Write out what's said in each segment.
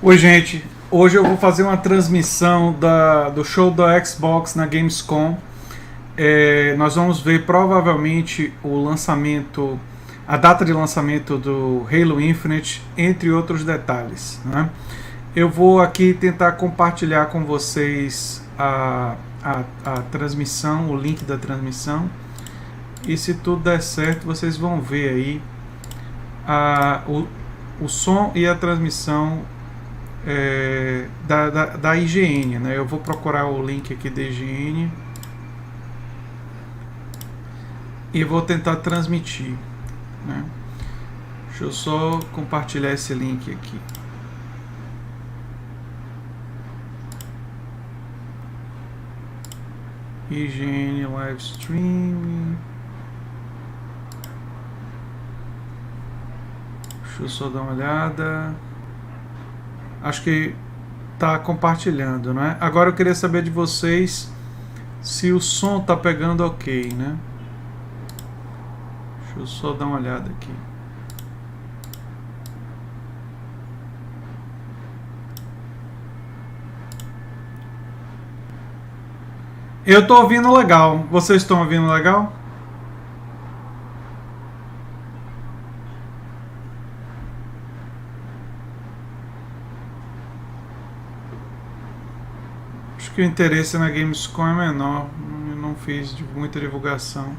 Oi, gente. Hoje eu vou fazer uma transmissão do show da Xbox na Gamescom. Nós vamos ver provavelmente o lançamento, a data de lançamento do Halo Infinite, entre outros detalhes, né? Eu vou aqui tentar compartilhar com vocês a transmissão, o link da transmissão. E se tudo der certo, vocês vão ver aí o som e a transmissão da IGN, né? Eu vou procurar o link aqui da IGN e vou tentar transmitir, né? Deixa eu só compartilhar esse link aqui. IGN live streaming. Deixa eu só dar uma olhada. Acho que está compartilhando, né? Agora eu queria saber de vocês se o som está pegando ok, né? Deixa eu só dar uma olhada aqui. Eu estou ouvindo legal. Vocês estão ouvindo legal? Acho que o interesse na Gamescom é menor. Eu não fiz muita divulgação.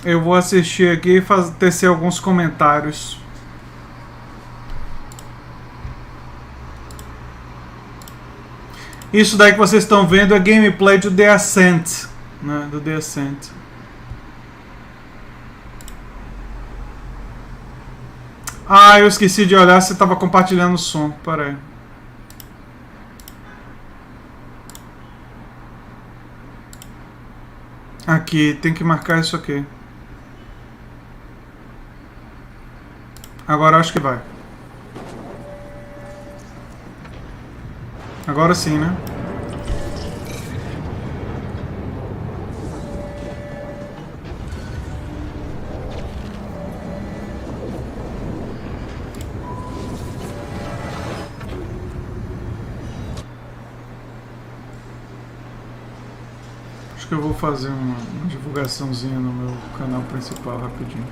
Eu vou assistir aqui e tecer alguns comentários. Isso daí que vocês estão vendo é gameplay do The Ascent, né? Do The Ascent. Ah, eu esqueci de olhar se estava compartilhando o som. Pera aí. Aqui, tem que marcar isso aqui. Agora acho que vai. Agora sim, né? Acho que eu vou fazer uma divulgaçãozinha no meu canal principal rapidinho.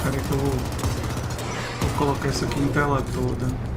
Peraí que eu vou colocar isso aqui em tela toda.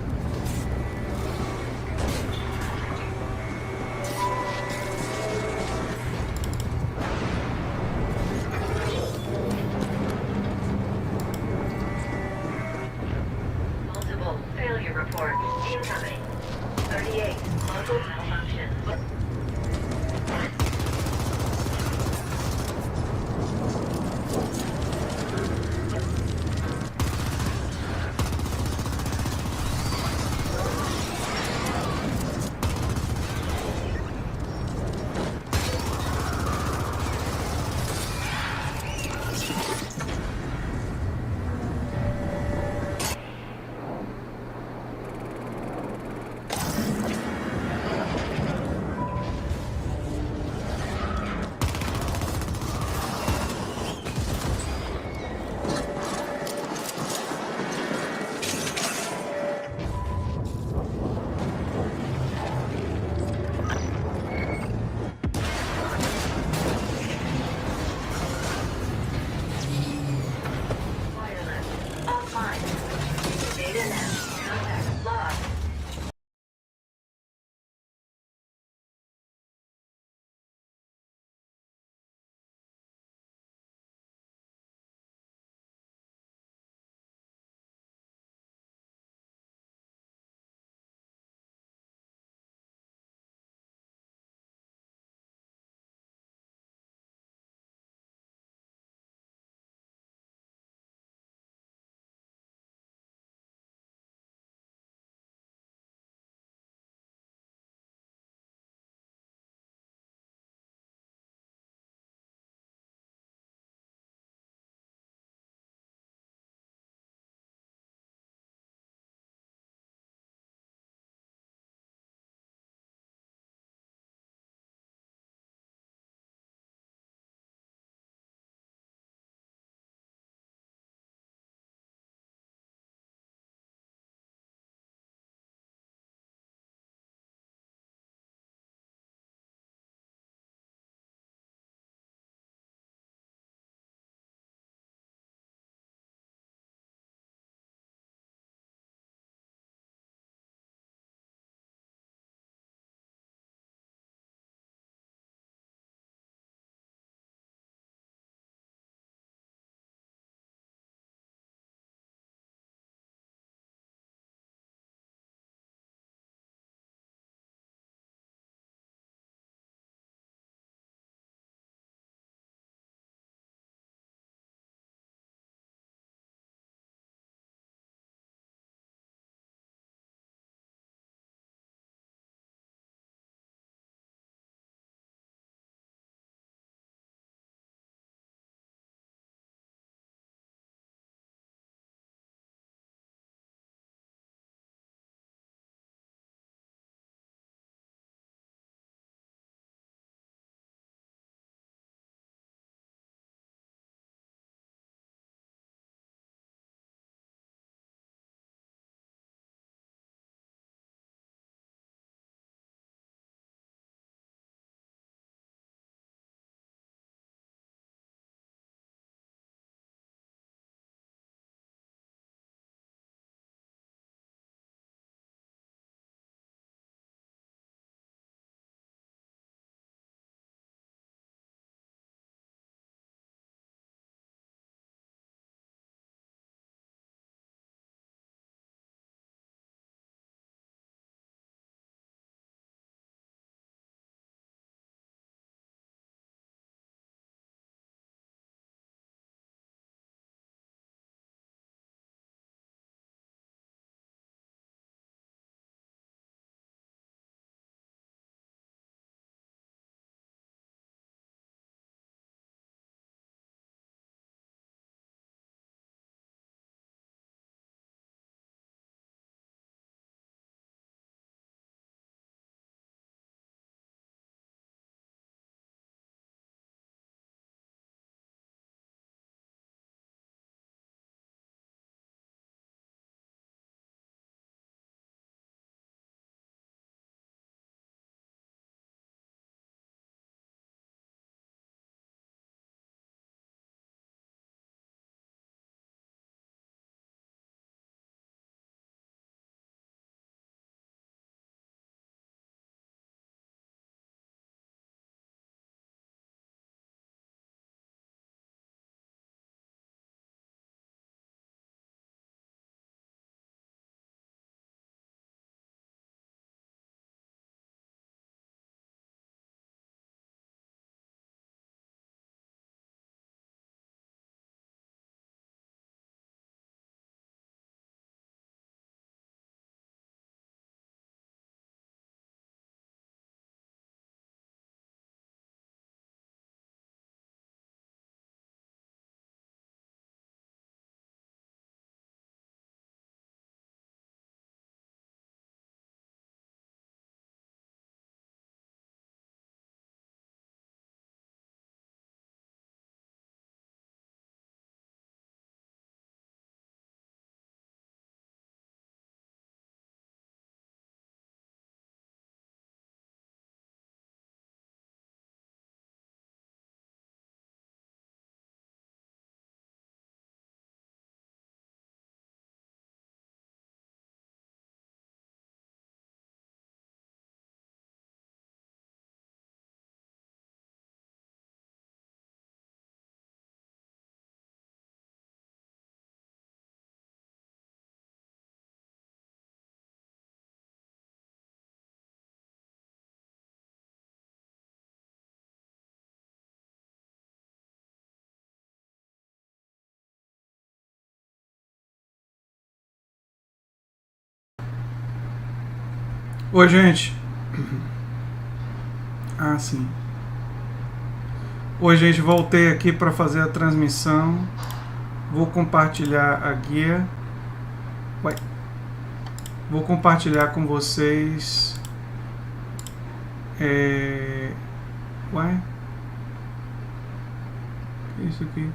Oi, gente. Ah, sim. Oi, gente, voltei aqui para fazer a transmissão. Vou compartilhar a guia. Ué. Vou compartilhar com vocês. Ué? O que é isso aqui?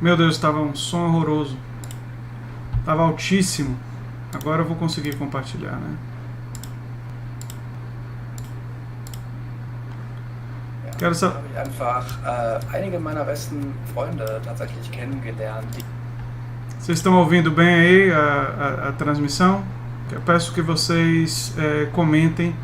Meu Deus, estava um som horroroso. Estava altíssimo. Agora eu vou conseguir compartilhar, né? Quero saber. Habe ich einfach einige meiner besten Freunde tatsächlich kennengelernt. Vocês estão ouvindo bem aí a transmissão? Eu peço que vocês comentem.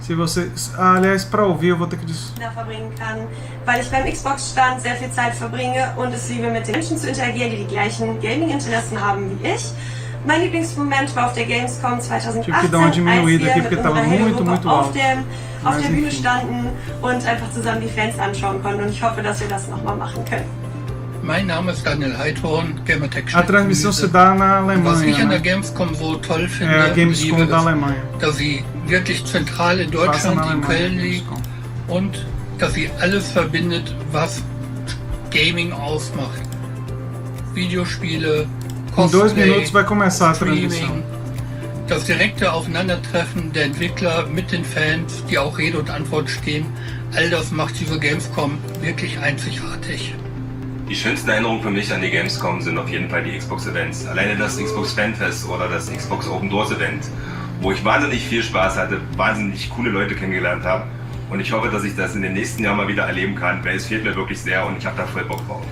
Se vocês, aliás, para ouvir eu vou ter que verbringen kann, weil ich beim Xbox-Stand sehr viel Zeit verbringe und es liebe, mit den Menschen zu interagieren, die die gleichen Gaming-Interessen haben wie ich. Mein Lieblingsmoment war auf der Gamescom 2018, als wir mit unserer Halo-Gruppe auf der Bühne standen und einfach zusammen die Fans anschauen konnten. Und ich hoffe, dass wir das nochmal machen können. Mein Name ist Daniel Heidhorn, Gamertech. A transmissão se dá na Alemanha. Was ich an der né? Gamescom so toll finde, É a Gamescom da Alemanha. dass sie wirklich zentral in Deutschland in Köln liegt und dass sie alles verbindet, was Gaming ausmacht. Videospiele, Em 2 Cosplay, minutos vai começar a transmissão. Streaming, das direkte Aufeinandertreffen der Entwickler mit den Fans, die auch Rede und Antwort stehen, all das macht diese Gamescom wirklich einzigartig. Die schönsten Erinnerungen für mich an die Gamescom sind auf jeden Fall die Xbox-Events. Alleine das Xbox Fanfest oder das Xbox Open Doors Event, wo ich wahnsinnig viel Spaß hatte, wahnsinnig coole Leute kennengelernt habe. Und ich hoffe, dass ich das in den nächsten Jahren mal wieder erleben kann, weil es fehlt mir wirklich sehr und ich habe da voll Bock drauf.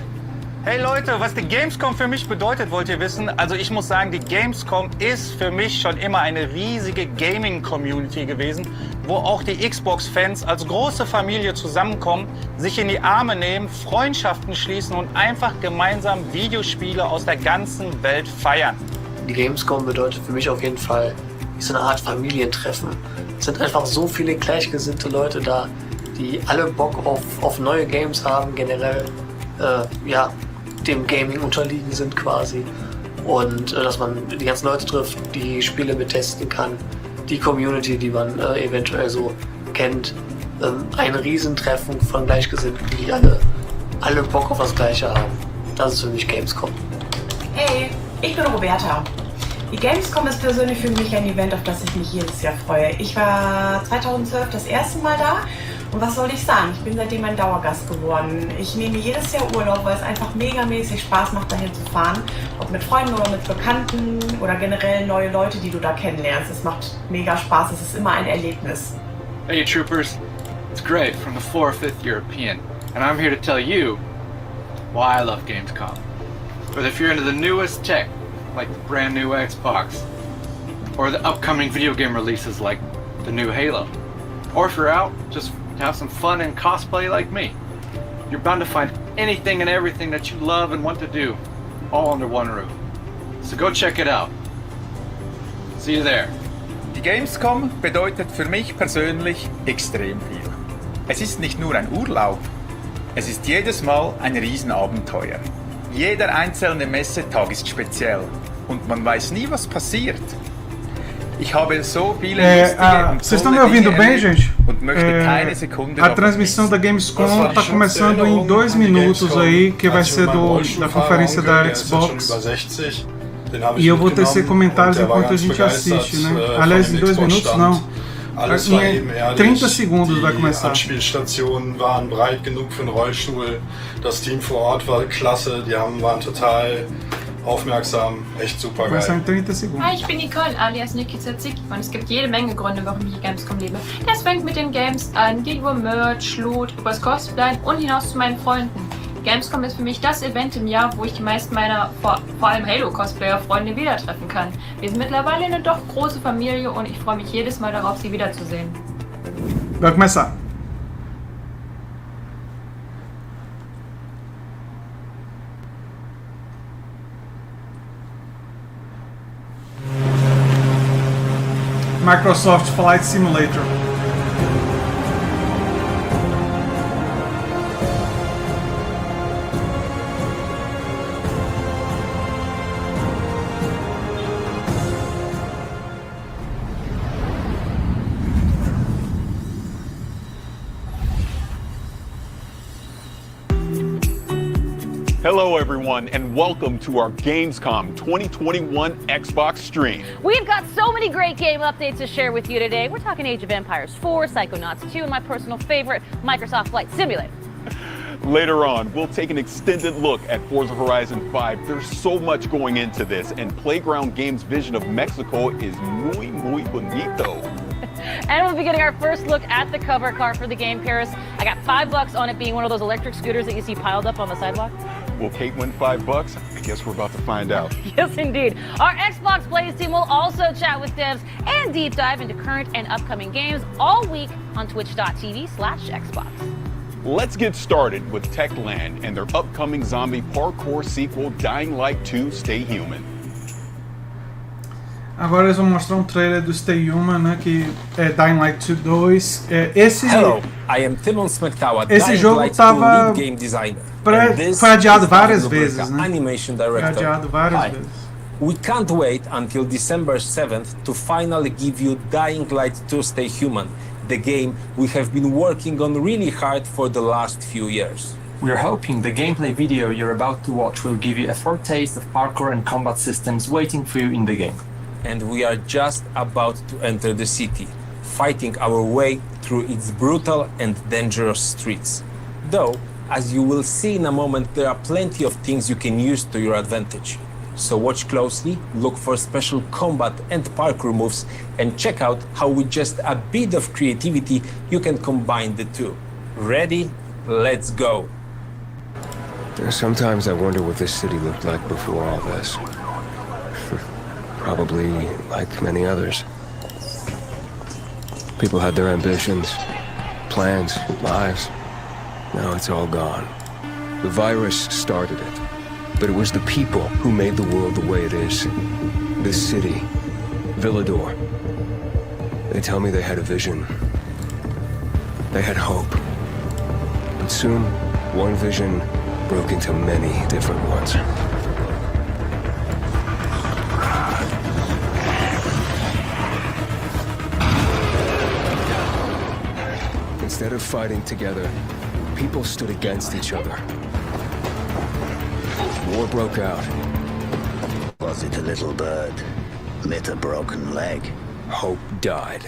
Hey Leute, was die Gamescom für mich bedeutet, wollt ihr wissen? Also ich muss sagen, die Gamescom ist für mich schon immer eine riesige Gaming-Community gewesen, wo auch die Xbox-Fans als große Familie zusammenkommen, sich in die Arme nehmen, Freundschaften schließen und einfach gemeinsam Videospiele aus der ganzen Welt feiern. Die Gamescom bedeutet für mich auf jeden Fall so eine Art Familientreffen. Es sind einfach so viele gleichgesinnte Leute da, die alle Bock auf neue Games haben, generell dem Gaming unterliegen sind quasi. Und dass man die ganzen Leute trifft, die Spiele betesten kann, die Community, die man eventuell so kennt. Ein Riesentreffen von Gleichgesinnten, die alle Bock auf das Gleiche haben. Das ist für mich Gamescom. Hey, ich bin Roberta. Die Gamescom ist persönlich für mich ein Event, auf das ich mich jedes Jahr freue. Ich war 2012 das erste Mal da. Und was soll ich sagen? Ich bin seitdem ein Dauergast geworden. Ich nehme jedes Jahr Urlaub, weil es einfach megamäßig Spaß macht, dahin zu fahren. Ob mit Freunden oder mit Bekannten oder generell neue Leute, die du da kennenlernst. Es macht mega Spaß, es ist immer ein Erlebnis. Hey troopers, it's Gray from the 4th European, and I'm here to tell you why I love Gamescom. But if you're into the newest tech, like the brand new Xbox, or the upcoming video game releases like the new Halo, or if you're out just to have some fun and cosplay like me, you're bound to find anything and everything that you love and want to do, all under one roof. So go check it out. See you there. Die Gamescom bedeutet für mich persönlich extrem viel. Es ist nicht nur ein Urlaub, es ist jedes Mal ein Riesenabenteuer. Jeder einzelne Messetag ist speziell und man weiß nie, was passiert. Ich habe so viele lustige und vocês estão me ouvindo bem, gente? A transmissão da Gamescom está começando em 2 minutos aí, que vai ser da conferência da Xbox. E eu vou tecer comentários enquanto a gente assiste, né? Aliás, em 2 minutos não. Em 30 segundos vai começar. Die Anspielstationen waren breit genug für einen Rollstuhl. Das Team vor Ort war klasse, die waren total aufmerksam, echt super geil. Hi, ich bin Nicole, alias Niki Zazik, und es gibt jede Menge Gründe, warum ich die Gamescom liebe. Das fängt mit den Games an, geht über Merch, Loot, übers Cosplay und hinaus zu meinen Freunden. Gamescom ist für mich das Event im Jahr, wo ich die meisten meiner, vor allem Halo-Cosplayer-Freunde wieder treffen kann. Wir sind mittlerweile eine doch große Familie und ich freue mich jedes Mal darauf, sie wiederzusehen. Vai começar. Microsoft Flight Simulator. Hello everyone and welcome to our Gamescom 2021 Xbox stream. We've got so many great game updates to share with you today. We're talking Age of Empires 4, Psychonauts 2, and my personal favorite, Microsoft Flight Simulator. Later on, we'll take an extended look at Forza Horizon 5. There's so much going into this, and Playground Games' vision of Mexico is muy, muy bonito. And we'll be getting our first look at the cover car for the game, Paris. I got $5 on it being one of those electric scooters that you see piled up on the sidewalk. Will Kate win $5? I guess we're about to find out. Yes, indeed. Our Xbox Plays team will also chat with devs and deep dive into current and upcoming games all week on twitch.tv/Xbox. Let's get started with Techland and their upcoming zombie parkour sequel, Dying Light 2 Stay Human. Agora eles vão mostrar um trailer do Stay Human, né, que é Dying Light 2. Hello, I am Timon Smektawa, esse jogo estava foi adiado várias vezes, né? Animation director. Foi adiado várias vezes. We can't wait until December 7th to finally give you Dying Light 2 Stay Human, the game we have been working on really hard for the last few years. We're hoping the gameplay video you're about to watch will give you a foretaste of parkour and combat systems waiting for you in the game. And we are just about to enter the city, fighting our way through its brutal and dangerous streets. Though, as you will see in a moment, there are plenty of things you can use to your advantage. So watch closely, look for special combat and parkour moves, and check out how with just a bit of creativity you can combine the two. Ready? Let's go! Sometimes I wonder what this city looked like before all this. Probably like many others. People had their ambitions, plans, lives. Now it's all gone. The virus started it, but it was the people who made the world the way it is. This city, Villador. They tell me they had a vision. They had hope. But soon, one vision broke into many different ones. Instead of fighting together, people stood against each other. War broke out. Was it a little bird with a broken leg? Hope died.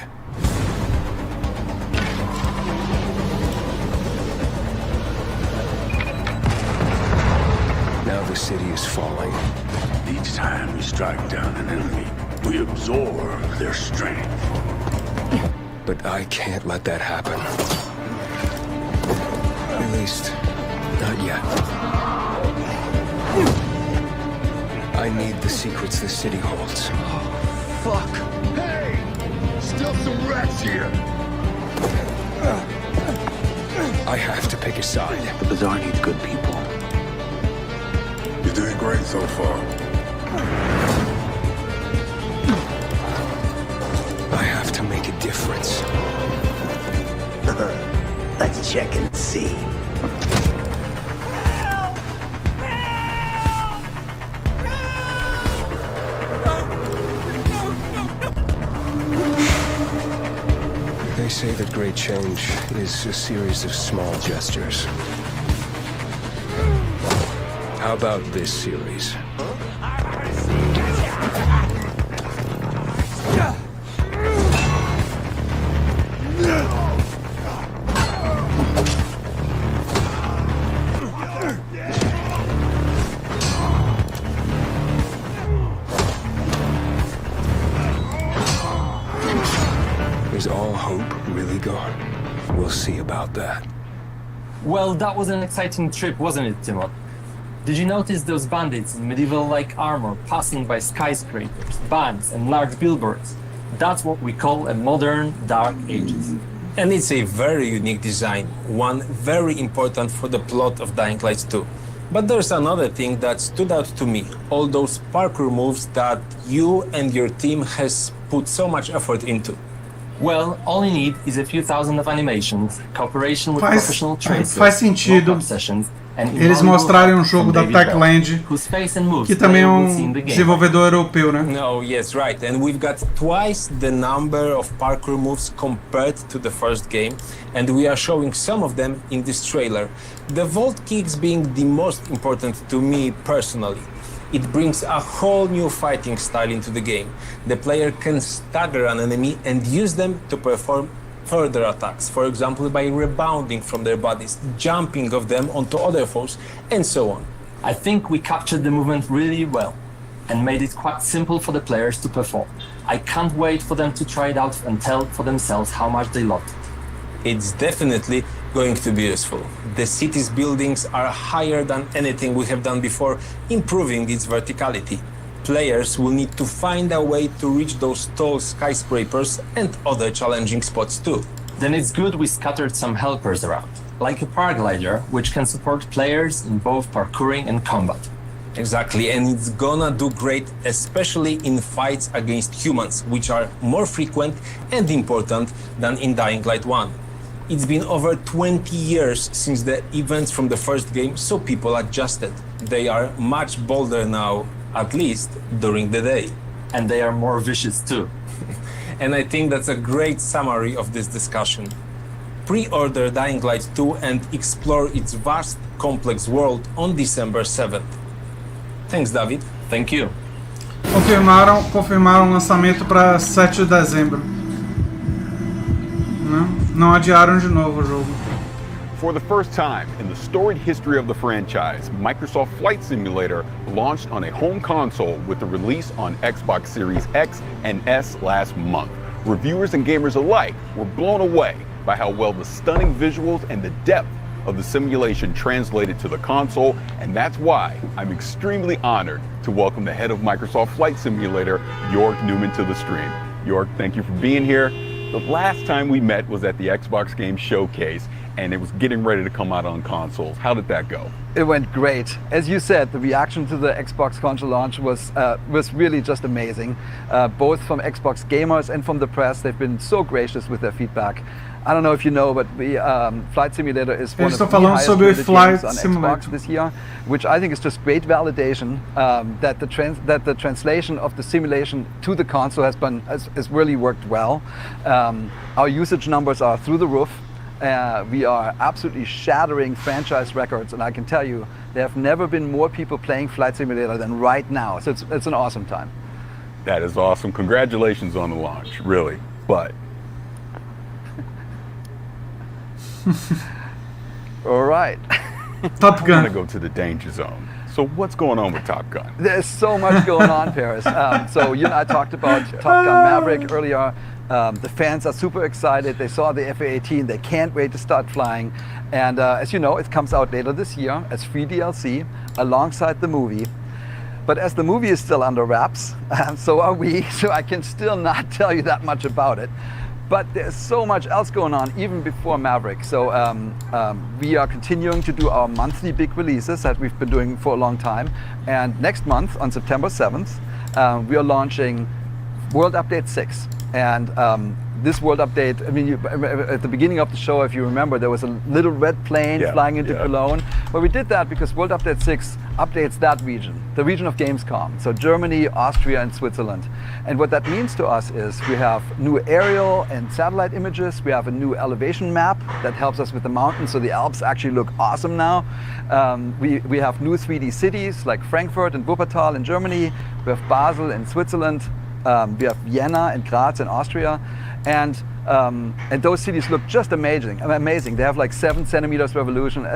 Now the city is falling. Each time we strike down an enemy, we absorb their strength. But I can't let that happen. At least, not yet. I need the secrets the city holds. Fuck! Hey! Still some rats here! I have to pick a side. The Bazaar needs good people. You're doing great so far. I have to make a difference. Let's check and see. They say that great change is a series of small gestures. How about this series? Is all hope really gone? We'll see about that. Well, that was an exciting trip, wasn't it, Timon? Did you notice those bandits in medieval-like armor passing by skyscrapers, banks, and large billboards? That's what we call a modern Dark Ages. And it's a very unique design, one very important for the plot of Dying Light 2. But there's another thing that stood out to me, all those parkour moves that you and your team has put so much effort into. Well, all you need is a few thousand of animations, cooperation with professional tracers, faz sentido mock-up sessions, eles mostrarem um jogo da Techland, que também é um desenvolvedor europeu, né? No, yes, right. And we've got twice the number of parkour moves compared to the first game, and we are showing some of them in this trailer. The vault kicks being the most important to me personally. It brings a whole new fighting style into the game. The player can stagger an enemy and use them to perform further attacks, for example by rebounding from their bodies, jumping off them onto other foes, and so on. I think we captured the movement really well and made it quite simple for the players to perform. I can't wait for them to try it out and tell for themselves how much they loved it. It's definitely going to be useful. The city's buildings are higher than anything we have done before, improving its verticality. Players will need to find a way to reach those tall skyscrapers and other challenging spots too. Then it's good we scattered some helpers around, like a paraglider, which can support players in both parkouring and combat. Exactly, and it's gonna do great, especially in fights against humans, which are more frequent and important than in Dying Light 1. It's been over 20 years since the events from the first game, so people adjusted. They are much bolder now, at least during the day. And they are more vicious too. And I think that's a great summary of this discussion. Pre-order Dying Light 2 and explore its vast, complex world on December 7th. Thanks, David. Thank you. Confirmaram o lançamento para 7 de dezembro. Não adiaram de novo o jogo. For the first time in the storied history of the franchise, Microsoft Flight Simulator launched on a home console with the release on Xbox Series X and S last month. Reviewers and gamers alike were blown away by how well the stunning visuals and the depth of the simulation translated to the console, and that's why I'm extremely honored to welcome the head of Microsoft Flight Simulator, Jörg Newman, to the stream. Jörg, thank you for being here. The last time we met was at the Xbox Game Showcase, and it was getting ready to come out on consoles. How did that go? It went great. As you said, the reaction to the Xbox console launch was really just amazing. Both from Xbox gamers and from the press, they've been so gracious with their feedback. I don't know if you know, but Flight Simulator is one of the highest rated games on Xbox this year, which I think is just great validation that the translation of the simulation to the console has really worked well. Our usage numbers are through the roof. We are absolutely shattering franchise records, and I can tell you there have never been more people playing Flight Simulator than right now. So it's an awesome time. That is awesome. Congratulations on the launch, really. But all right. Top Gun. I'm gonna go to the danger zone. So what's going on with Top Gun? There's so much going on, Paris. So you and I talked about Top Gun Maverick earlier. The fans are super excited. They saw the FA-18. They can't wait to start flying. And as you know, it comes out later this year as free DLC alongside the movie. But as the movie is still under wraps, so are we. So I can still not tell you that much about it. But there's so much else going on even before Maverick. So we are continuing to do our monthly big releases that we've been doing for a long time. And next month, on September 7th, we are launching World Update 6. And this World Update, I mean, at the beginning of the show, if you remember, there was a little red plane flying into Cologne. Well, we did that because World Update 6 updates that region, the region of Gamescom. So Germany, Austria, and Switzerland. And what that means to us is we have new aerial and satellite images. We have a new elevation map that helps us with the mountains. So the Alps actually look awesome now. We have new 3D cities like Frankfurt and Wuppertal in Germany. We have Basel in Switzerland. We have Vienna and Graz in Austria, and those cities look just amazing. They have like 7 centimeters resolution,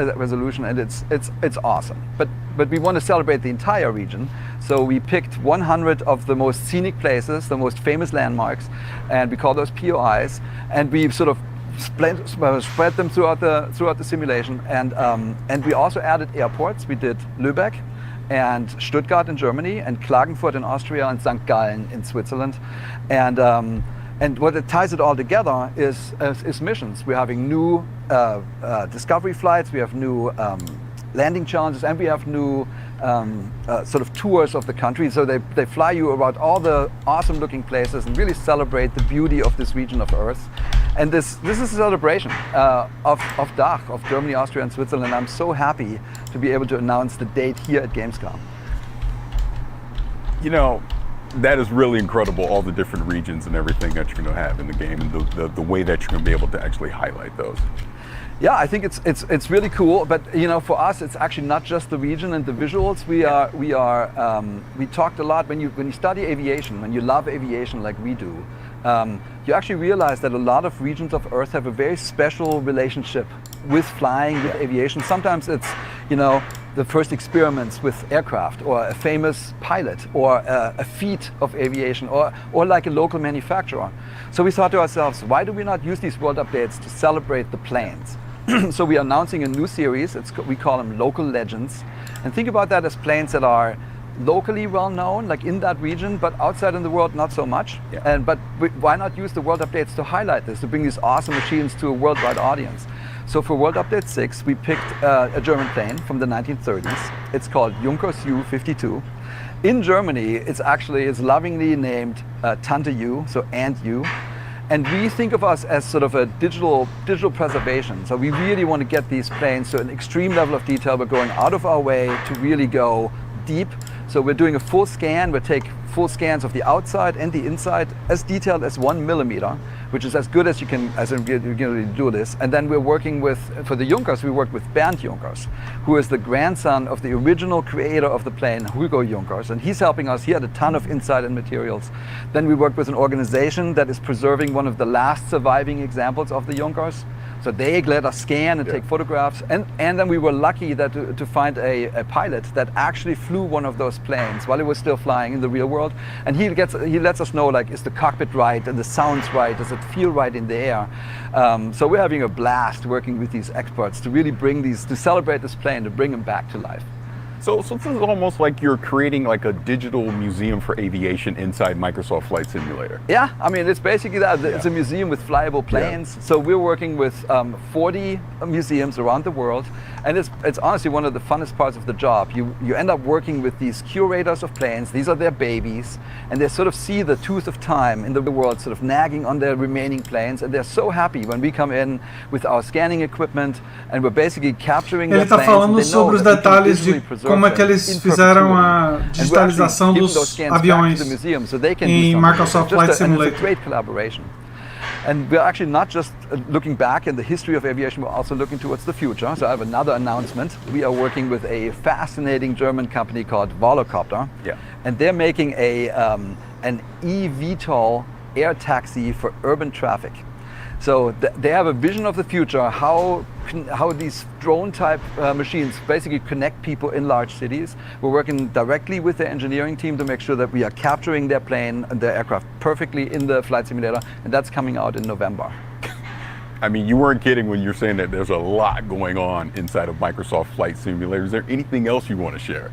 and it's awesome. But we want to celebrate the entire region, so we picked 100 of the most scenic places, the most famous landmarks, and we call those POIs, and we sort of spread them throughout the simulation, and we also added airports. We did Lübeck and Stuttgart in Germany, and Klagenfurt in Austria, and St. Gallen in Switzerland. And what it ties it all together is missions. We're having new discovery flights, we have new landing challenges, and we have new sort of tours of the country. So they fly you around all the awesome looking places and really celebrate the beauty of this region of Earth. And this is a celebration of DACH, of Germany, Austria and Switzerland. I'm so happy to be able to announce the date here at Gamescom. You know, that is really incredible, all the different regions and everything that you're going to have in the game, and the way that you're going to be able to actually highlight those. Yeah, I think it's really cool, but you know, for us, it's actually not just the region and the visuals. We talked a lot when you study aviation, when you love aviation like we do. You actually realize that a lot of regions of Earth have a very special relationship with flying, with aviation. Sometimes it's, you know, the first experiments with aircraft, or a famous pilot, or a feat of aviation, or like a local manufacturer. So we thought to ourselves, why do we not use these world updates to celebrate the planes? So we are announcing a new series. We call them Local Legends. And think about that as planes that are locally well known, like in that region, but outside in the world not so much. Yeah. But why not use the world updates to highlight this, to bring these awesome machines to a worldwide audience? So for World Update 6, we picked a German plane from the 1930s. It's called Junkers U-52. In Germany, it's lovingly named Tante U, so Aunt U. And we think of us as sort of a digital preservation. So we really want to get these planes to an extreme level of detail. We're going out of our way to really go deep. So we're doing a full scan. We take full scans of the outside and the inside, as detailed as 1 millimeter, which is as good as you can really do this. And then we're working with, for the Junkers, we work with Bernd Junkers, who is the grandson of the original creator of the plane, Hugo Junkers, and he's helping us. He had a ton of insight and materials. Then we work with an organization that is preserving one of the last surviving examples of the Junkers. So they let us scan and take photographs, and then we were lucky that to find a pilot that actually flew one of those planes while it was still flying in the real world, and he lets us know, like, is the cockpit right and the sounds right, does it feel right in the air? So we're having a blast working with these experts to really to celebrate this plane, to bring them back to life. So this is almost like you're creating like a digital museum for aviation inside Microsoft Flight Simulator. Yeah, I mean, it's basically that. Yeah. It's a museum with flyable planes. Yeah. So we're working with 40 museums around the world, and it's honestly one of the funnest parts of the job. You end up working with these curators of planes. These are their babies, and they sort of see the tooth of time in the world sort of nagging on their remaining planes, and they're so happy when we come in with our scanning equipment, and we're basically capturing their planes. Ele está falando sobre os detalhes de como é que eles fizeram a digitalização dos aviões em Microsoft Flight Simulator. It's a great collaboration. And we're actually not just looking back in the history of aviation, we're also looking towards the future. So I have another announcement. We are working with a fascinating German company called Volocopter. Yeah. And they're making an eVTOL air taxi for urban traffic. So they have a vision of the future, how these drone-type machines basically connect people in large cities. We're working directly with the engineering team to make sure that we are capturing their plane and their aircraft perfectly in the flight simulator, and that's coming out in November. I mean, you weren't kidding when you're saying that there's a lot going on inside of Microsoft Flight Simulator. Is there anything else you want to share?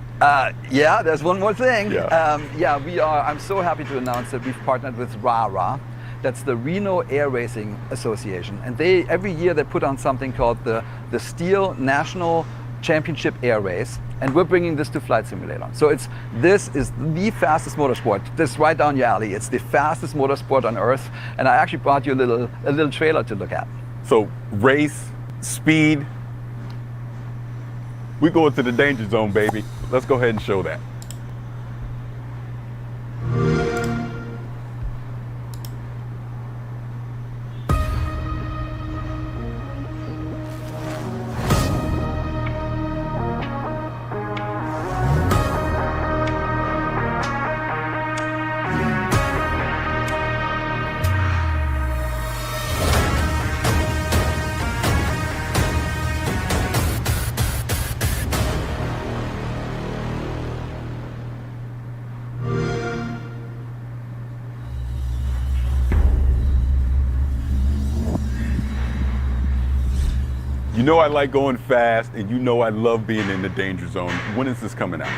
Yeah, there's one more thing. Yeah. I'm so happy to announce that we've partnered with RARA. That's the Reno Air Racing Association, and every year they put on something called the Steel National Championship Air Race, and we're bringing this to Flight Simulator. So this is the fastest motorsport. This is right down your alley. It's the fastest motorsport on Earth, and I actually brought you a little trailer to look at. So race, speed, we go into the danger zone, baby. Let's go ahead and show that. You know I like going fast, and you know I love being in the danger zone. When is this coming out?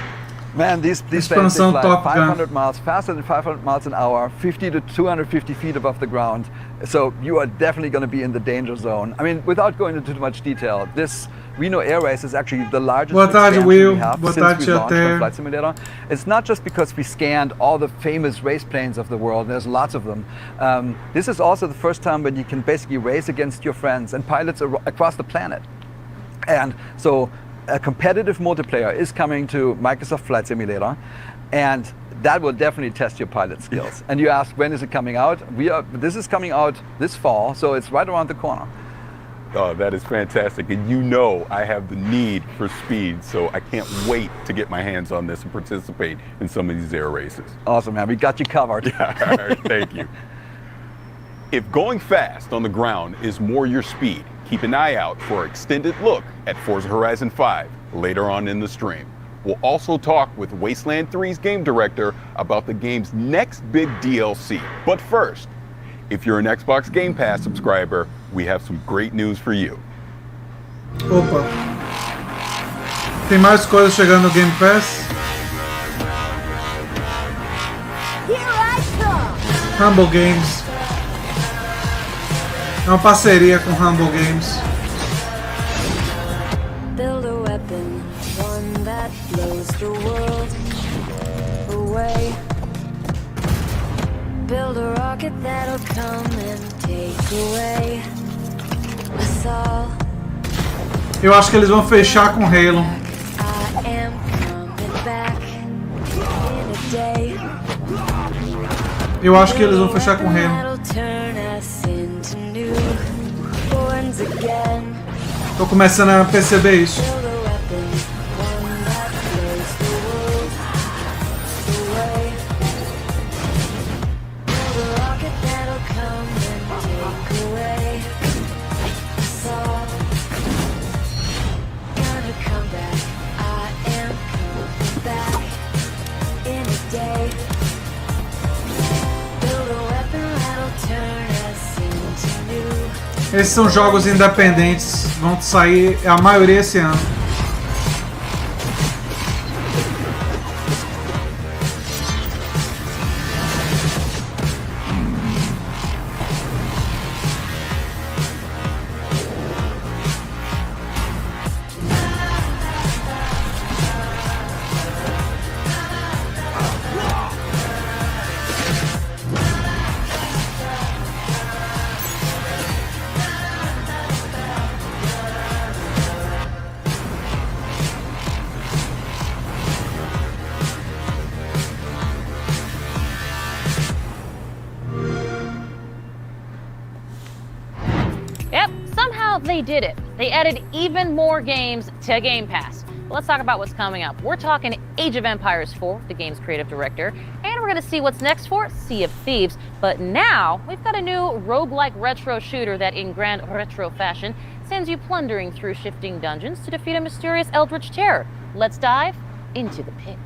Man, these planes fly 500 miles, faster than 500 miles an hour, 50 to 250 feet above the ground. So you are definitely going to be in the danger zone. I mean, without going into too much detail, this Reno Air Race is actually the largest expansion we have since we launched on Flight Simulator. It's not just because we scanned all the famous race planes of the world, there's lots of them. This is also the first time when you can basically race against your friends and pilots across the planet. And so a competitive multiplayer is coming to Microsoft Flight Simulator, and that will definitely test your pilot skills. And you ask, when is it coming out? This is coming out this fall, so it's right around the corner. Oh, that is fantastic. And you know I have the need for speed, so I can't wait to get my hands on this and participate in some of these air races. Awesome, man. We got you covered. Yeah, thank you. If going fast on the ground is more your speed, keep an eye out for an extended look at Forza Horizon 5 later on in the stream. We'll also talk with Wasteland 3's game director about the game's next big DLC. But first, if you're an Xbox Game Pass subscriber, we have some great news for you. Opa. Tem mais coisas chegando no Game Pass. Humble Games. É uma parceria com Humble Games. Build a weapon, one that blows the world away. Build a rocket that'll come and take away us all. Eu acho que eles vão fechar com Halo. I am coming back in a day. Eu acho que eles vão fechar com Halo. That'll turn us into newborns again. Tô começando a perceber isso. Build a weapon, one that blows the world away. Build a rocket that'll come and take away us all. Gonna come back, I am coming back in a day. Build a weapon that'll turn us into new. Esses são jogos independentes, vão sair a maioria esse ano. Yep, somehow they did it. They added even more games to Game Pass. But let's talk about what's coming up. We're talking Age of Empires 4, the game's creative director, and we're going to see what's next for Sea of Thieves. But now, we've got a new roguelike retro shooter that, in grand retro fashion, sends you plundering through shifting dungeons to defeat a mysterious eldritch terror. Let's dive into the pit.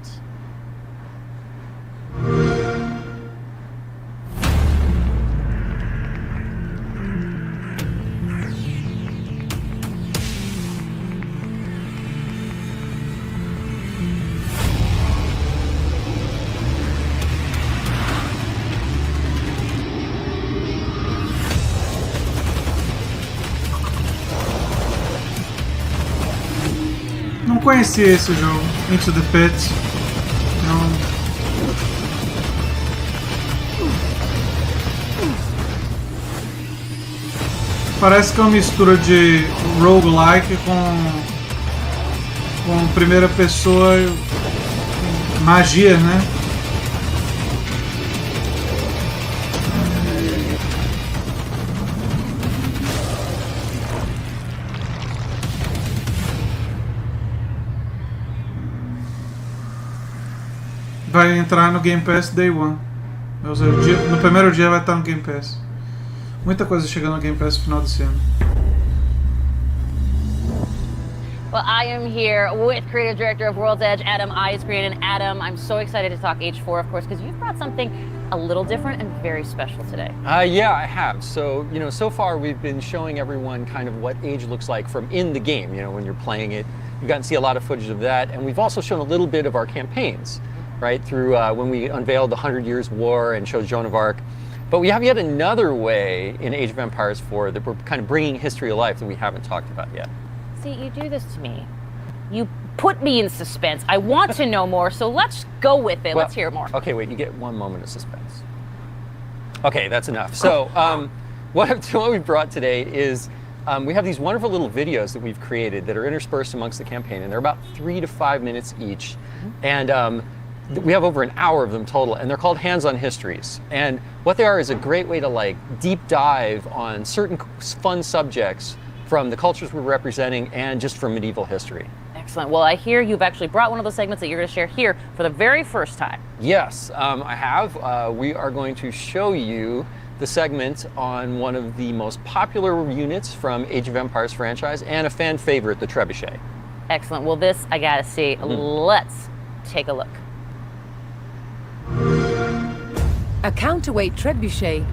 Não conhecia esse jogo, Into the Pit. Não. Parece que é uma mistura de roguelike com primeira pessoa, magia, né? Vai entrar no Game Pass Day One. Ou seja, no primeiro dia vai estar no Game Pass. Muita coisa chegando no Game Pass no final desse ano. Well, I am here with creative director of World's Edge, Adam Eisgreen. And Adam, I'm so excited to talk H4, of course, because you've brought something a little different and very special today. Yeah, I have. So, so far we've been showing everyone kind of what Age looks like from in the game, when you're playing it. You've gotten to see a lot of footage of that. And we've also shown a little bit of our campaigns, right? Through when we unveiled the 100 Years' War and showed Joan of Arc. But we have yet another way in Age of Empires 4 that we're kind of bringing history to life that we haven't talked about yet. See, you do this to me. You put me in suspense. I want to know more, so let's go with it. Well, let's hear more. Okay, wait, you get one moment of suspense. Okay, that's enough. So what we brought today is we have these wonderful little videos that we've created that are interspersed amongst the campaign, and they're about 3 to 5 minutes each. And we have over an hour of them total, and they're called Hands-on Histories. And what they are is a great way to like deep dive on certain fun subjects from the cultures we're representing and just from medieval history. Excellent. Well, I hear you've actually brought one of those segments that you're going to share here for the very first time. Yes, I have. We are going to show you the segment on one of the most popular units from Age of Empires franchise and a fan favorite, the Trebuchet. Excellent. Well, this I got to see. Let's take a look. A counterweight trebuchet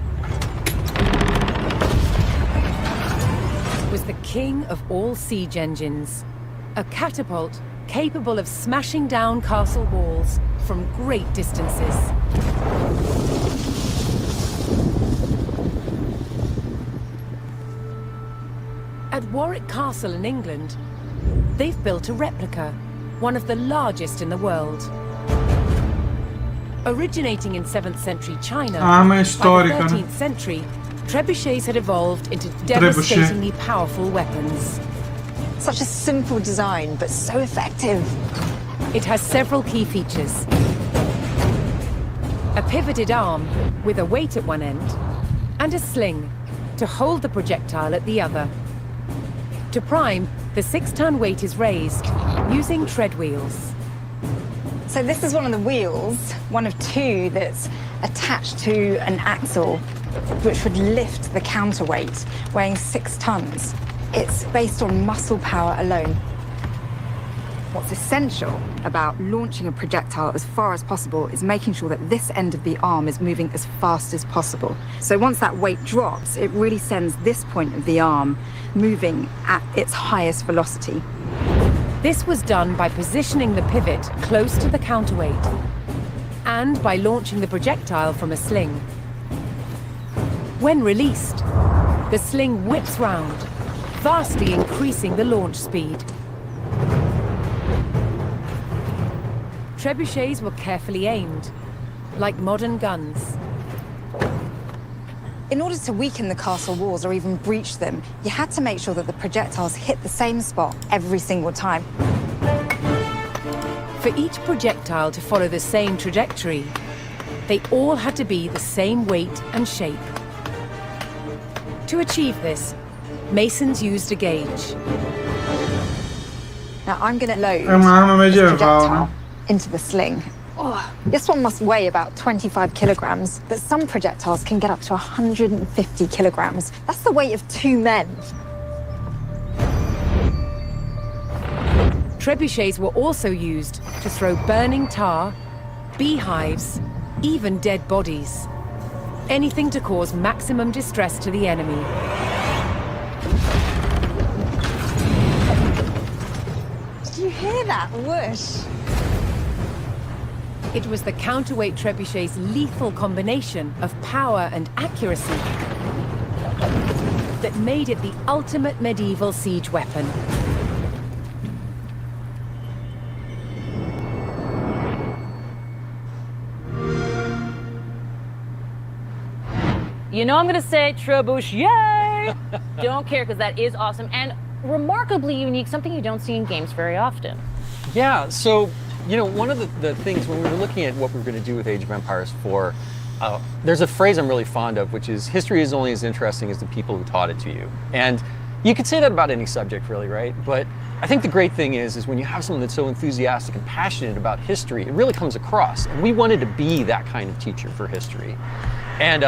was the king of all siege engines. A catapult capable of smashing down castle walls from great distances. At Warwick Castle in England, they've built a replica, one of the largest in the world. Originating in 7th century China, by the 13th century, trebuchets had evolved into devastatingly powerful weapons. Such a simple design, but so effective. It has several key features. A pivoted arm with a weight at one end, and a sling to hold the projectile at the other. To prime, the 6-ton weight is raised using tread wheels. So this is one of the wheels, one of 2 that's attached to an axle, which would lift the counterweight, weighing 6 tons. It's based on muscle power alone. What's essential about launching a projectile as far as possible is making sure that this end of the arm is moving as fast as possible. So once that weight drops, it really sends this point of the arm moving at its highest velocity. This was done by positioning the pivot close to the counterweight and by launching the projectile from a sling. When released, the sling whips round, vastly increasing the launch speed. Trebuchets were carefully aimed, like modern guns. In order to weaken the castle walls or even breach them, you had to make sure that the projectiles hit the same spot every single time. For each projectile to follow the same trajectory, they all had to be the same weight and shape. To achieve this, masons used a gauge. Now I'm going to load this projectile into the sling. Oh, this one must weigh about 25 kilograms, but some projectiles can get up to 150 kilograms. That's the weight of 2 men. Trebuchets were also used to throw burning tar, beehives, even dead bodies. Anything to cause maximum distress to the enemy. Did you hear that whoosh? It was the counterweight trebuchet's lethal combination of power and accuracy that made it the ultimate medieval siege weapon. You know I'm going to say trebuchet! Don't care, because that is awesome and remarkably unique, something you don't see in games very often. Yeah, so you know, one of the things when we were looking at what we were going to do with Age of Empires 4, there's a phrase I'm really fond of, which is history is only as interesting as the people who taught it to you. And you could say that about any subject, really, right? But I think the great thing is when you have someone that's so enthusiastic and passionate about history, it really comes across. And we wanted to be that kind of teacher for history. And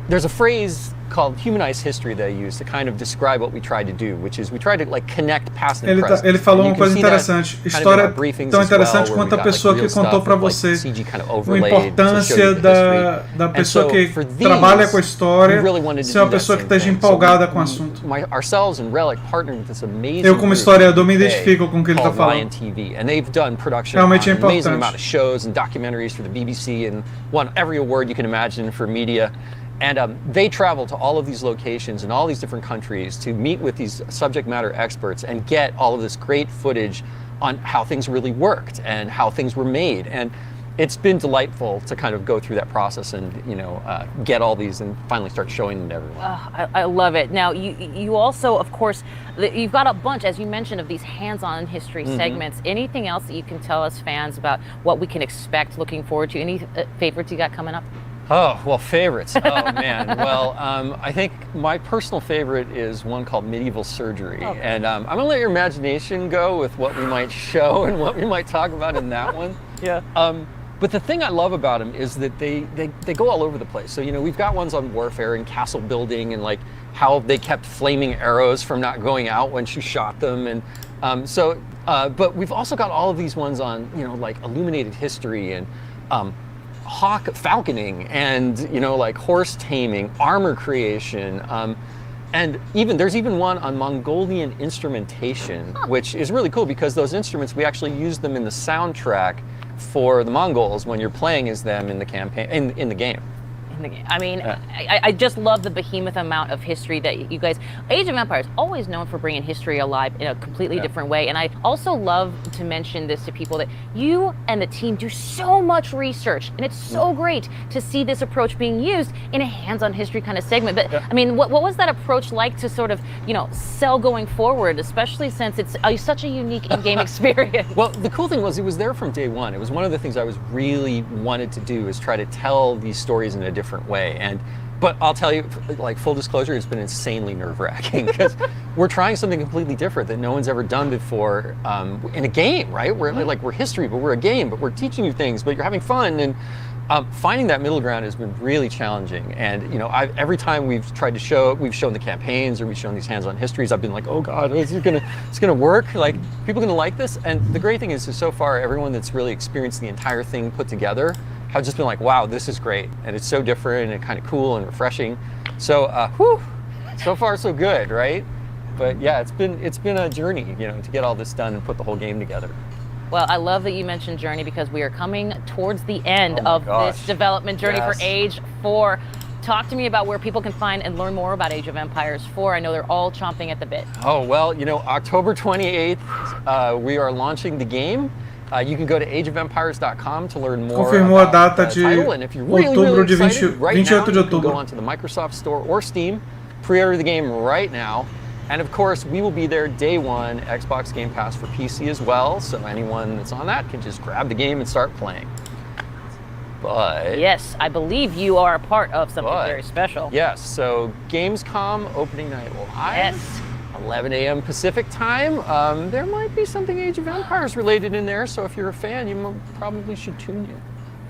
there's a phrase called humanized history that I use to kind of describe what we try to do, which is we try to like connect past and present. Ele falou uma coisa interessante. História tão interessante quanto a pessoa que contou para você a importância da pessoa que trabalha com a história ser uma pessoa que esteja empolgada com o assunto. Eu, como historiador, me identifico com o que ele está falando. Realmente é importante. And they travel to all of these locations in all these different countries to meet with these subject matter experts and get all of this great footage on how things really worked and how things were made. And it's been delightful to kind of go through that process and, you know, get all these and finally start showing them to everyone. I love it. Now, you also, of course, you've got a bunch, as you mentioned, of these hands-on history segments. Anything else that you can tell us fans about what we can expect, looking forward to? Any favorites you got coming up? Oh, well, favorites. Oh, man. Well, I think my personal favorite is one called Medieval Surgery. Okay. And I'm going to let your imagination go with what we might show and what we might talk about in that one. Yeah. But the thing I love about them is that they go all over the place. So, you know, we've got ones on warfare and castle building and like how they kept flaming arrows from not going out when she shot them. And but we've also got all of these ones on, you know, like illuminated history and falconing and, you know, like horse taming, armor creation, and there's even one on Mongolian instrumentation, which is really cool because those instruments, we actually use them in the soundtrack for the Mongols when you're playing as them in the campaign, in the game. I mean, I just love the behemoth amount of history that you guys... Age of Empires, always known for bringing history alive in a completely different way. And I also love to mention this to people that you and the team do so much research. And it's so great to see this approach being used in a hands-on history kind of segment. But, I mean, what was that approach like to sort of, you know, sell going forward, especially since it's such a unique in-game experience? Well, the cool thing was it was there from day one. It was one of the things I was really wanted to do is try to tell these stories in a different way. But I'll tell you, like full disclosure, it's been insanely nerve-wracking because we're trying something completely different that no one's ever done before in a game, right? We're history, but we're a game, but we're teaching you things, but you're having fun. And finding that middle ground has been really challenging. And you know, every time we've tried to show, we've shown the campaigns or we've shown these hands-on histories, I've been like, oh God, it's gonna work? Like, people gonna like this? And the great thing is so far, everyone that's really experienced the entire thing put together have just been like, wow, this is great. And it's so different and kind of cool and refreshing. So, so far so good, right? But yeah, it's been a journey, you know, to get all this done and put the whole game together. Well, I love that you mentioned Journey because we are coming towards the end of this development journey for Age 4. Talk to me about where people can find and learn more about Age of Empires 4. I know they're all chomping at the bit. Oh, well, you know, October 28th, we are launching the game. You can go to ageofempires.com to learn more about the title. And if you're really excited, right now, you can go onto the Microsoft Store or Steam, pre-order the game right now. And of course, we will be there day one, Xbox Game Pass for PC as well. So anyone that's on that can just grab the game and start playing. But yes, I believe you are a part of something very special. Yes, so Gamescom opening night live. Yes. 11 a.m. Pacific time. There might be something Age of Empires related in there, so if you're a fan, you probably should tune in.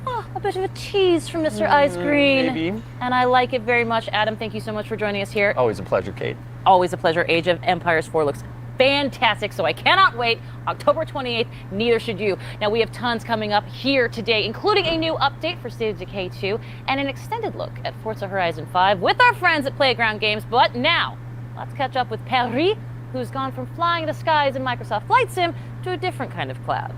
Oh, a bit of a tease from Mr. Ice Green. Maybe. And I like it very much. Adam, thank you so much for joining us here. Always a pleasure, Kate. Always a pleasure. Age of Empires 4 looks fantastic, so I cannot wait. October 28th, neither should you. Now, we have tons coming up here today, including a new update for State of Decay 2 and an extended look at Forza Horizon 5 with our friends at Playground Games. But now, let's catch up with Paris, who's gone from flying the skies in Microsoft Flight Sim to a different kind of cloud.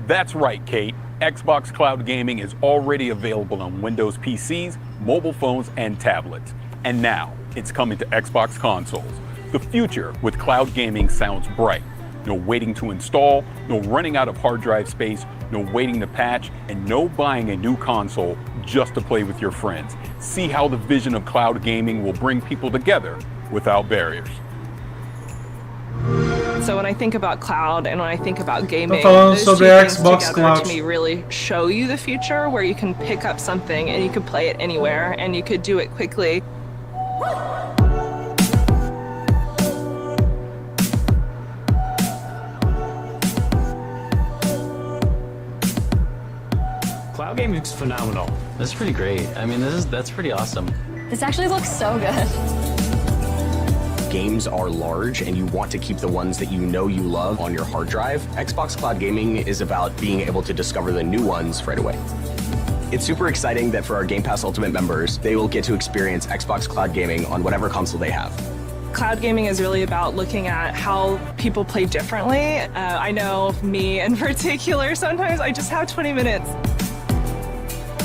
That's right, Kate. Xbox Cloud Gaming is already available on Windows PCs, mobile phones, and tablets. And now, it's coming to Xbox consoles. The future with cloud gaming sounds bright. No waiting to install, no running out of hard drive space, no waiting to patch, and no buying a new console just to play with your friends. See how the vision of cloud gaming will bring people together without barriers. So when I think about cloud and when I think about gaming, those two sobre things Xbox together Cloud to me really show you the future where you can pick up something and you can play it anywhere and you could do it quickly. Cloud gaming is phenomenal. This is pretty great. I mean, that's pretty awesome. This actually looks so good. Games are large and you want to keep the ones that you know you love on your hard drive. Xbox Cloud Gaming is about being able to discover the new ones right away. It's super exciting that for our Game Pass Ultimate members, they will get to experience Xbox Cloud Gaming on whatever console they have. Cloud gaming is really about looking at how people play differently. I know me in particular, sometimes I just have 20 minutes.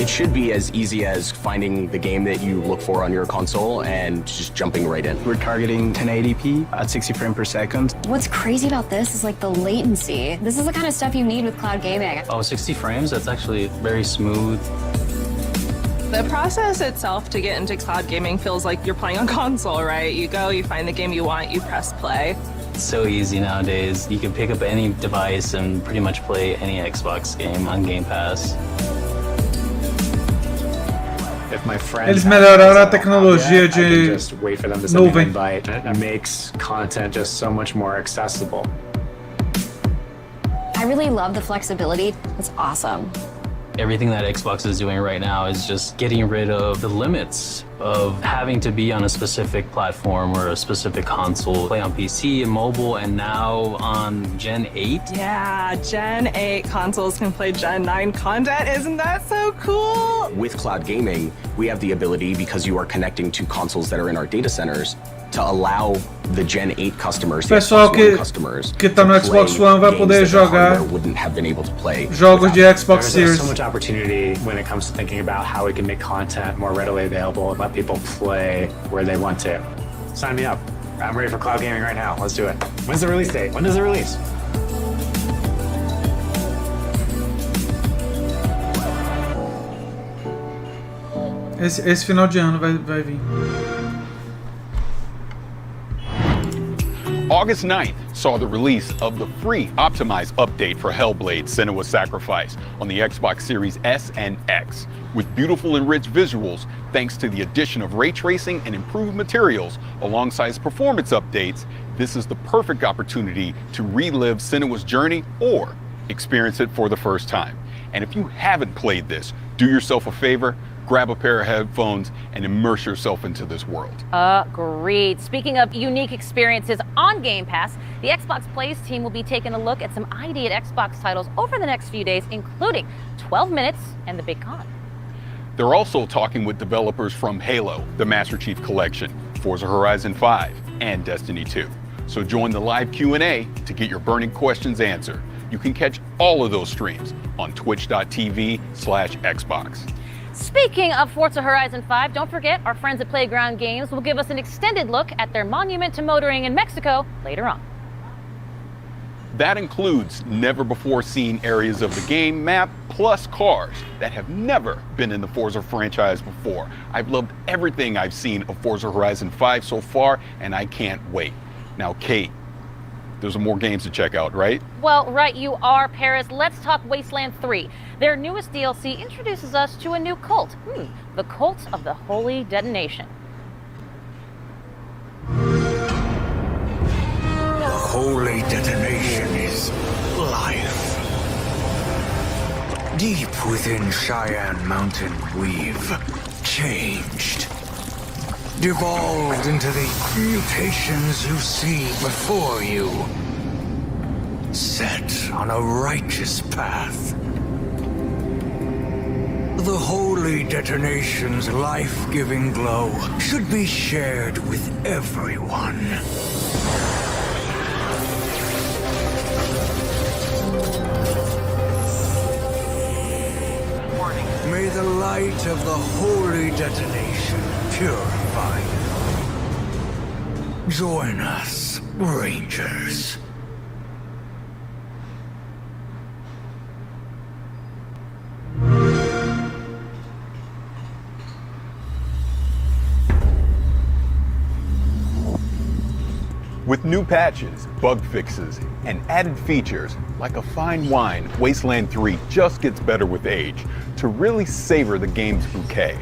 It should be as easy as finding the game that you look for on your console and just jumping right in. We're targeting 1080p at 60 frames per second. What's crazy about this is like the latency. This is the kind of stuff you need with cloud gaming. Oh, 60 frames? That's actually very smooth. The process itself to get into cloud gaming feels like you're playing on console, right? You go, you find the game you want, you press play. It's so easy nowadays. You can pick up any device and pretty much play any Xbox game on Game Pass. If my friend Eles melhoraram a tecnologia de I can just wait for them to send me an nuvem. invite. It makes content just so much more accessible. I really love the flexibility. It's awesome. Everything that Xbox is doing right now is just getting rid of the limits of having to be on a specific platform or a specific console. Play on PC and mobile, and now on Gen 8. Yeah, Gen 8 consoles can play Gen 9 content. Isn't that so cool? With cloud gaming, we have the ability, because you are connecting to consoles that are in our data centers, to allow the Gen 8 customers, the Pessoal Xbox One customers, que tá no to Xbox play One vai games poder that the jogar hardware wouldn't have been able to play. jogos de Xbox There's Series. so much opportunity when it comes to thinking about how we can make content more readily available and let people play where they want to. Sign me up. I'm ready for cloud gaming right now. Let's do it. When's the release date? When does it release? Esse final de ano vai vir. August 9th saw the release of the free optimized update for Hellblade: Senua's Sacrifice on the Xbox Series S and X. With beautiful and rich visuals, thanks to the addition of ray tracing and improved materials alongside performance updates, this is the perfect opportunity to relive Senua's journey or experience it for the first time. And if you haven't played this, do yourself a favor, grab a pair of headphones and immerse yourself into this world. Agreed. Speaking of unique experiences on Game Pass, the Xbox Plays team will be taking a look at some ID at Xbox titles over the next few days, including 12 Minutes and The Big Con. They're also talking with developers from Halo, the Master Chief Collection, Forza Horizon 5, and Destiny 2. So join the live Q&A to get your burning questions answered. You can catch all of those streams on twitch.tv/Xbox. Speaking of Forza Horizon 5, don't forget our friends at Playground Games will give us an extended look at their monument to motoring in Mexico later on. That includes never-before-seen areas of the game map, plus cars that have never been in the Forza franchise before. I've loved everything I've seen of Forza Horizon 5 so far, and I can't wait. Now, Kate, there's more games to check out, right? Well, right you are, Paris. Let's talk Wasteland 3. Their newest DLC introduces us to a new cult. The Cult of the Holy Detonation. The holy detonation is life. Deep within Cheyenne Mountain, we've changed. Devolved into the mutations you see before you. Set on a righteous path. The holy detonation's life-giving glow should be shared with everyone. May the light of the holy detonation purify you. Join us, Rangers. With new patches, bug fixes, and added features, like a fine wine, Wasteland 3 just gets better with age to really savor the game's bouquet.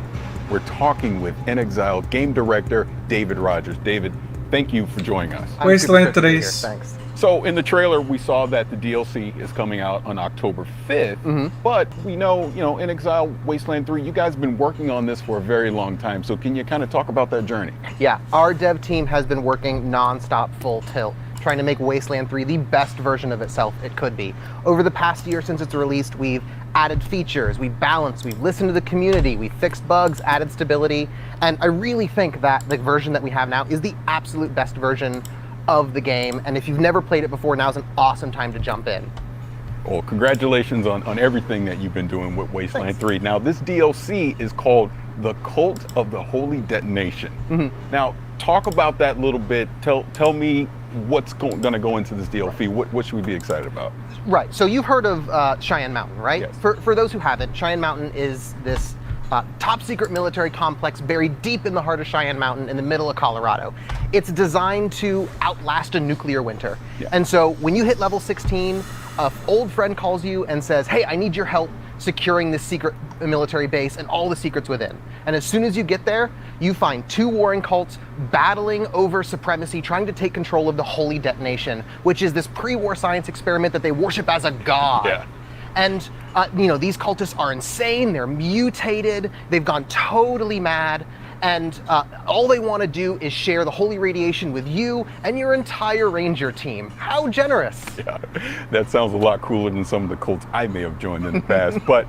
We're talking with In Exile game director David Rogers. David, thank you for joining us. Wasteland 3. Thanks. So in the trailer, we saw that the DLC is coming out on October 5th, but we know, In Exile, Wasteland 3, you guys have been working on this for a very long time. So can you kind of talk about that journey? Yeah, our dev team has been working non-stop, full tilt, trying to make Wasteland 3 the best version of itself it could be. Over the past year since it's released, we've added features, we've balanced, we've listened to the community, we've fixed bugs, added stability, and I really think that the version that we have now is the absolute best version of the game, and if you've never played it before, now's an awesome time to jump in. Well, congratulations on everything that you've been doing with Wasteland 3. Now, this DLC is called The Cult of the Holy Detonation. Now, talk about that a little bit. Tell me what's going to go into this DLC. What should we be excited about? Right, so you've heard of Cheyenne Mountain, right? Yes. For those who haven't, Cheyenne Mountain is this top secret military complex buried deep in the heart of Cheyenne Mountain in the middle of Colorado. It's designed to outlast a nuclear winter. Yeah. And so when you hit level 16, an old friend calls you and says, hey, I need your help securing this secret military base and all the secrets within. And as soon as you get there, you find two warring cults battling over supremacy, trying to take control of the Holy Detonation, which is this pre-war science experiment that they worship as a god. Yeah. And these cultists are insane, they're mutated, they've gone totally mad, and all they want to do is share the holy radiation with you and your entire ranger team. How generous. Yeah, that sounds a lot cooler than some of the cults I may have joined in the past, but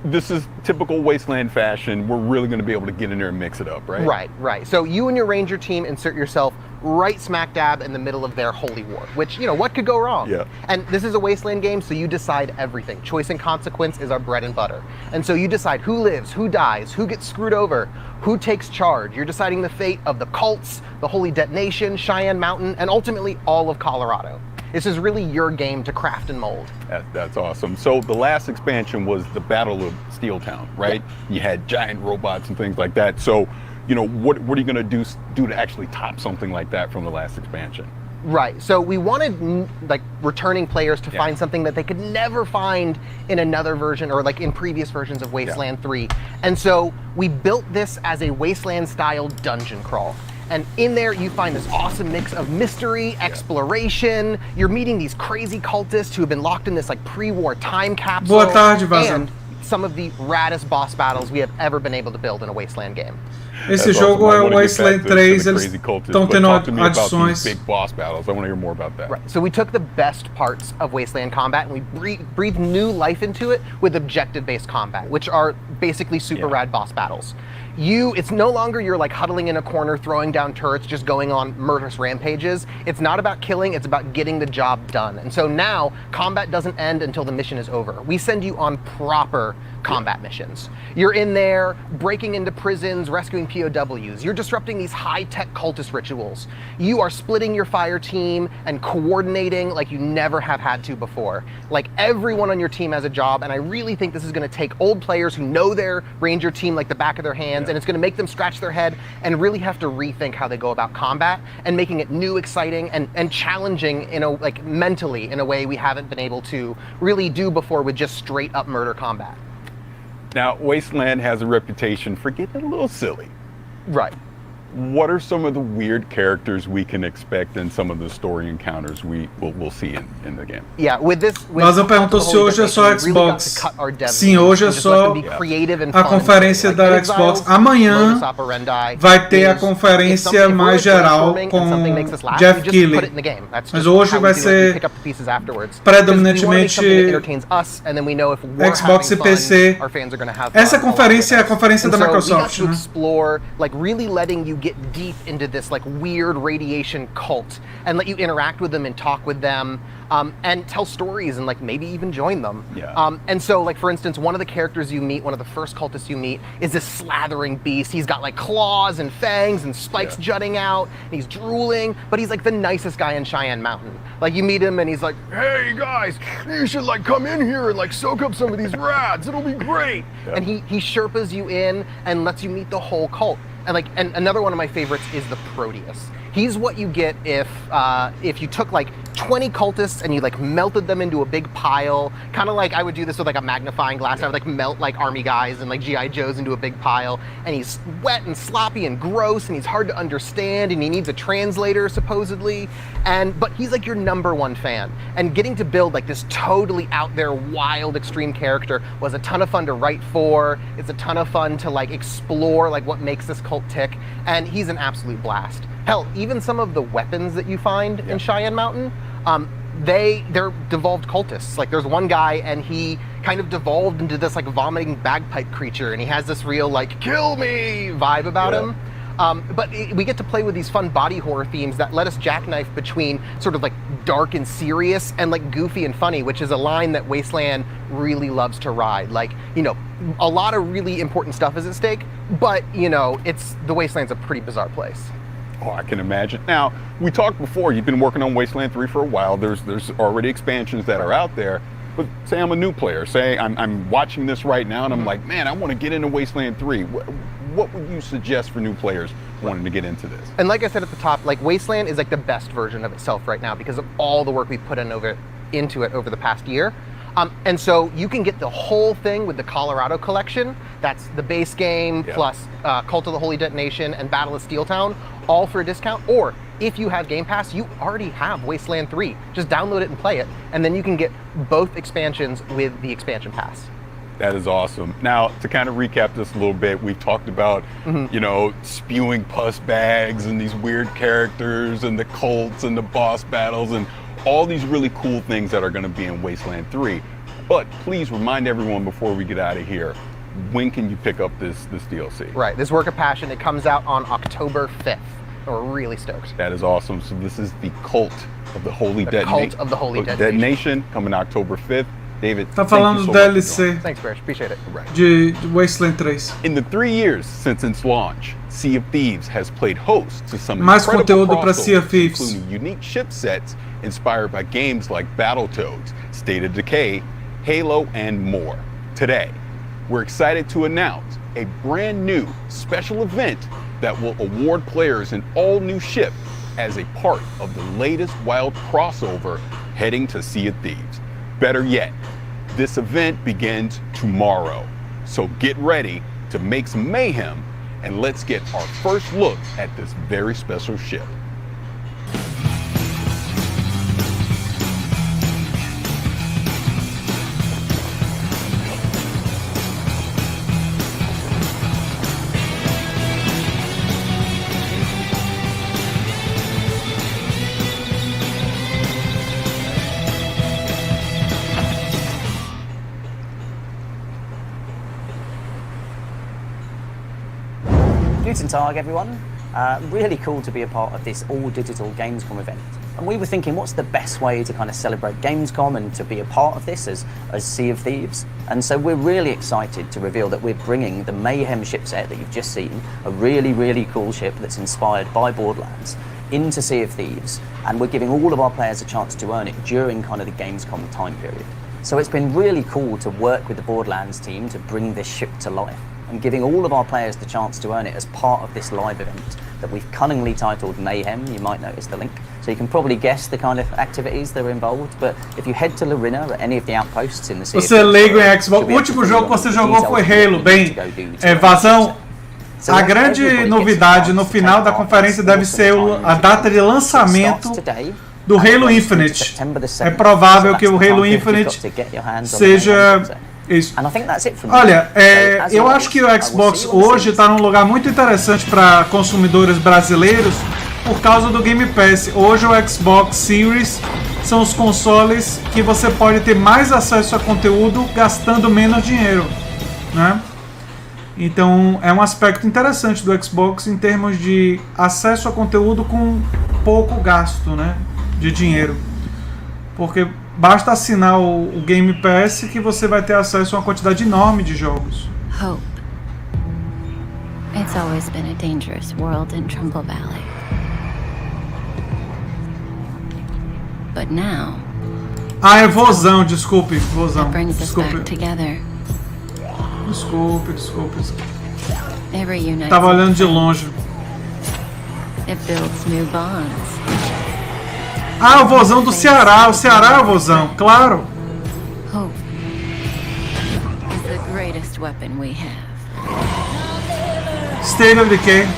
this is typical Wasteland fashion. We're really going to be able to get in there and mix it up, right? Right. So you and your ranger team insert yourself right smack dab in the middle of their holy war, which, what could go wrong? Yeah. And this is a Wasteland game, so you decide everything. Choice and consequence is our bread and butter. And so you decide who lives, who dies, who gets screwed over, who takes charge. You're deciding the fate of the cults, the Holy Detonation, Cheyenne Mountain, and ultimately all of Colorado. This is really your game to craft and mold. That's awesome. So the last expansion was the Battle of Steeltown, right? Yeah. You had giant robots and things like that. So, what are you going to do to actually top something like that from the last expansion? Right. So we wanted returning players to find something that they could never find in another version or in previous versions of Wasteland 3. And so we built this as a Wasteland-style dungeon crawl. And in there, you find this awesome mix of mystery, exploration. You're meeting these crazy cultists who have been locked in this pre-war time capsule. Boa tarde, Vaza. And some of the raddest boss battles we have ever been able to build in a Wasteland game. Esse jogo é o Wasteland 3, eles estão tendo adições. Big boss battles. I want to hear more about that. Right. So we took the best parts of Wasteland combat and we breathed new life into it with objective-based combat, which are basically super rad boss battles. It's no longer you're huddling in a corner, throwing down turrets, just going on murderous rampages. It's not about killing, it's about getting the job done. And so now, combat doesn't end until the mission is over. We send you on proper combat missions. You're in there, breaking into prisons, rescuing POWs. You're disrupting these high-tech cultist rituals. You are splitting your fire team and coordinating like you never have had to before. Everyone on your team has a job, and I really think this is going to take old players who know their ranger team like the back of their hands, and it's going to make them scratch their head and really have to rethink how they go about combat and making it new, exciting, and challenging in a mentally in a way we haven't been able to really do before with just straight up murder combat. Now, Wasteland has a reputation for getting a little silly. Right. What are some of the weird characters we can expect in some of the story encounters we'll see in the game? Yeah, with this. Vaza perguntou se hoje é só Xbox. Sim, hoje é só a conferência da Xbox. Amanhã vai ter a conferência mais geral com Jeff Keighley. Mas hoje vai ser predominantemente Xbox e PC. Essa conferência é a conferência da Microsoft, né? Really letting you get deep into this weird radiation cult and let you interact with them and talk with them and tell stories and maybe even join them. Yeah. And so for instance, one of the characters you meet, one of the first cultists you meet, is this slathering beast. He's got claws and fangs and spikes jutting out, and he's drooling, but he's the nicest guy in Cheyenne Mountain. You meet him and he's like, hey guys, you should come in here and soak up some of these rads, it'll be great. Yeah. And he Sherpas you in and lets you meet the whole cult. And another one of my favorites is the Proteus. He's what you get if you took like 20 cultists and you like melted them into a big pile, kind of like I would do this with like a magnifying glass. I would like melt like army guys and like GI Joes into a big pile, and he's wet and sloppy and gross, and he's hard to understand, and he needs a translator supposedly, but he's like your #1 fan, and getting to build like this totally out there wild extreme character was a ton of fun to write for. It's a ton of fun to like explore like what makes this cult tick, and he's an absolute blast. Hell, even some of the weapons that you find in Cheyenne Mountain, they're devolved cultists. Like there's one guy and he kind of devolved into this like vomiting bagpipe creature, and he has this real like kill me vibe about him. But we get to play with these fun body horror themes that let us jackknife between sort of like dark and serious and like goofy and funny, which is a line that Wasteland really loves to ride. Like, you know, a lot of really important stuff is at stake, but you know, the Wasteland's a pretty bizarre place. Oh, I can imagine. Now, we talked before, you've been working on Wasteland 3 for a while. There's already expansions that are out there. But say I'm a new player. Say I'm watching this right now and I'm like, man, I want to get into Wasteland 3. What would you suggest for new players wanting to get into this? And like I said at the top, like Wasteland is like the best version of itself right now because of all the work we've put into it over the past year. And so you can get the whole thing with the Colorado collection. That's the base game plus Cult of the Holy Detonation and Battle of Steeltown, all for a discount. Or if you have Game Pass, you already have Wasteland 3. Just download it and play it, and then you can get both expansions with the expansion pass. That is awesome. Now, to kind of recap this a little bit, we've talked about, you know, spewing pus bags and these weird characters and the cults and the boss battles and all these really cool things that are going to be in Wasteland 3. But please remind everyone before we get out of here, when can you pick up this DLC? Right, this Work of Passion, it comes out on October 5th. We're really stoked. That is awesome. So this is the Cult of the Holy Detonation. Cult of the Holy Detonation coming October 5th. David, tá falando do DLC. Thanks, Barish. Appreciate it. De Wasteland 3. In the 3 years since its launch, Sea of Thieves has played host to some mais incredible conteúdo para Sea of Thieves, including unique ship sets inspired by games like Battletoads, State of Decay, Halo, and more. Today, we're excited to announce a brand new special event that will award players an all-new ship as a part of the latest wild crossover heading to Sea of Thieves. Better yet, this event begins tomorrow. So get ready to make some mayhem, and let's get our first look at this very special ship. Guten Tag, everyone. Really cool to be a part of this all-digital Gamescom event. And we were thinking, what's the best way to kind of celebrate Gamescom and to be a part of this as Sea of Thieves? And so we're really excited to reveal that we're bringing the Mayhem ship set that you've just seen, a really, really cool ship that's inspired by Borderlands, into Sea of Thieves. And we're giving all of our players a chance to earn it during kind of the Gamescom time period. So it's been really cool to work with the Borderlands team to bring this ship to life, and giving all of our players the chance to earn it as part of this live event that we've cunningly titled Mayhem. You might notice the link. So you can probably guess the kind of activities that are involved, but if you head to Lorena at any of the outposts in the city... Você é leigo em Xbox. O último jogo que você jogou foi Halo. Bem, Vazão, a grande novidade no final da conferência deve ser a data de lançamento do Halo Infinite. É provável que o Halo Infinite seja... Isso. Olha, eu acho que o Xbox hoje está num lugar muito interessante para consumidores brasileiros por causa do Game Pass. Hoje o Xbox Series são os consoles que você pode ter mais acesso a conteúdo gastando menos dinheiro, né? Então é um aspecto interessante do Xbox em termos de acesso a conteúdo com pouco gasto, né, de dinheiro. Porque basta assinar o Game Pass que você vai ter acesso a uma quantidade enorme de jogos. Hope. It's always been a dangerous world in Trumbull Valley. But now... é Vozão, desculpe, Vozão. Desculpe. Desculpe. Tava olhando de longe. It builds new bonds. Ah, o vozão do Ceará. O Ceará é o vozão, claro. Hope is the greatest weapon we have. State of Decay.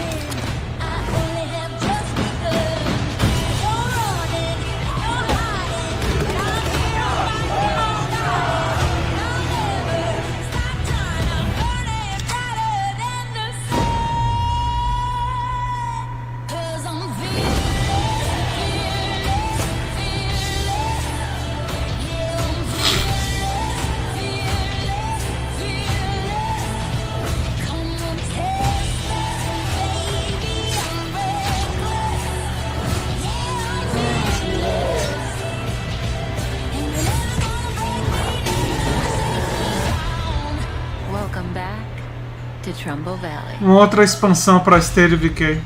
Welcome back to Trumbull Valley. Uma outra expansão para State of Decay.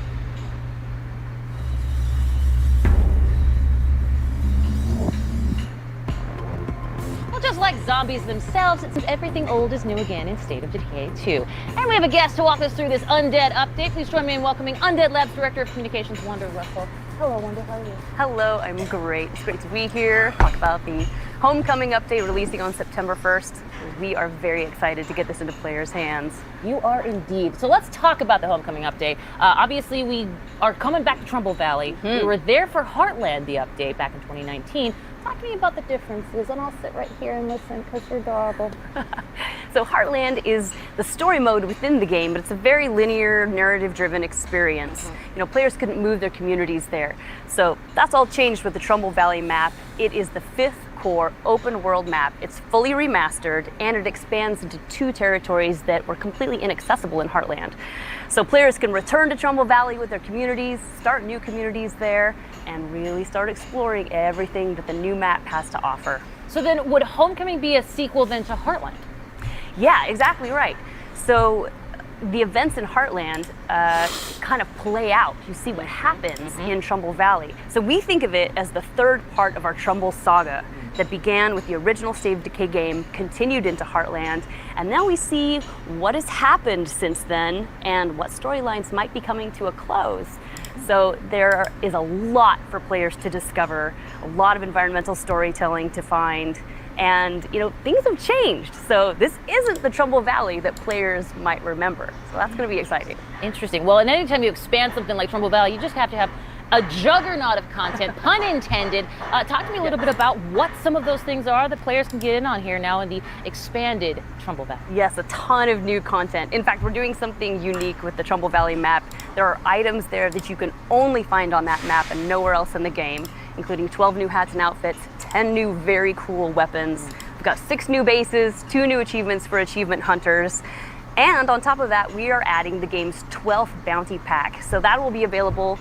Well, just like zombies themselves, it seems everything old is new again in State of Decay 2. And we have a guest to walk us through this Undead update. Please join me in welcoming Undead Labs Director of Communications, Wanda Russell. Hello, Wanda. How are you? Hello, I'm great. It's great to be here, talk about the Homecoming update releasing on September 1st. We are very excited to get this into players' hands. You are indeed. So let's talk about the Homecoming update. Obviously, we are coming back to Trumbull Valley. We were there for Heartland, the update, back in 2019. Talk to me about the differences, and I'll sit right here and listen because you're adorable. So Heartland is the story mode within the game, but it's a very linear, narrative-driven experience. You know, players couldn't move their communities there. So that's all changed with the Trumbull Valley map. It is the 5th core open world map. It's fully remastered, and it expands into 2 territories that were completely inaccessible in Heartland. So players can return to Trumbull Valley with their communities, start new communities there, and really start exploring everything that the new map has to offer. So then would Homecoming be a sequel then to Heartland? Yeah, exactly right. So the events in Heartland kind of play out. You see what happens in Trumbull Valley. So we think of it as the 3rd part of our Trumbull saga that began with the original State of Decay game, continued into Heartland, and now we see what has happened since then and what storylines might be coming to a close. So there is a lot for players to discover, a lot of environmental storytelling to find, and you know, things have changed. So this isn't the Trumbull Valley that players might remember. So that's going to be exciting. Interesting. Well, and anytime you expand something like Trumbull Valley, you just have to have a juggernaut of content, pun intended. Talk to me a little bit about what some of those things are that players can get in on here now in the expanded Trumbull Valley. Yes, a ton of new content. In fact, we're doing something unique with the Trumbull Valley map. There are items there that you can only find on that map and nowhere else in the game, including 12 new hats and outfits, 10 new very cool weapons. We've got 6 new bases, 2 new achievements for achievement hunters. And on top of that, we are adding the game's 12th bounty pack. So that will be available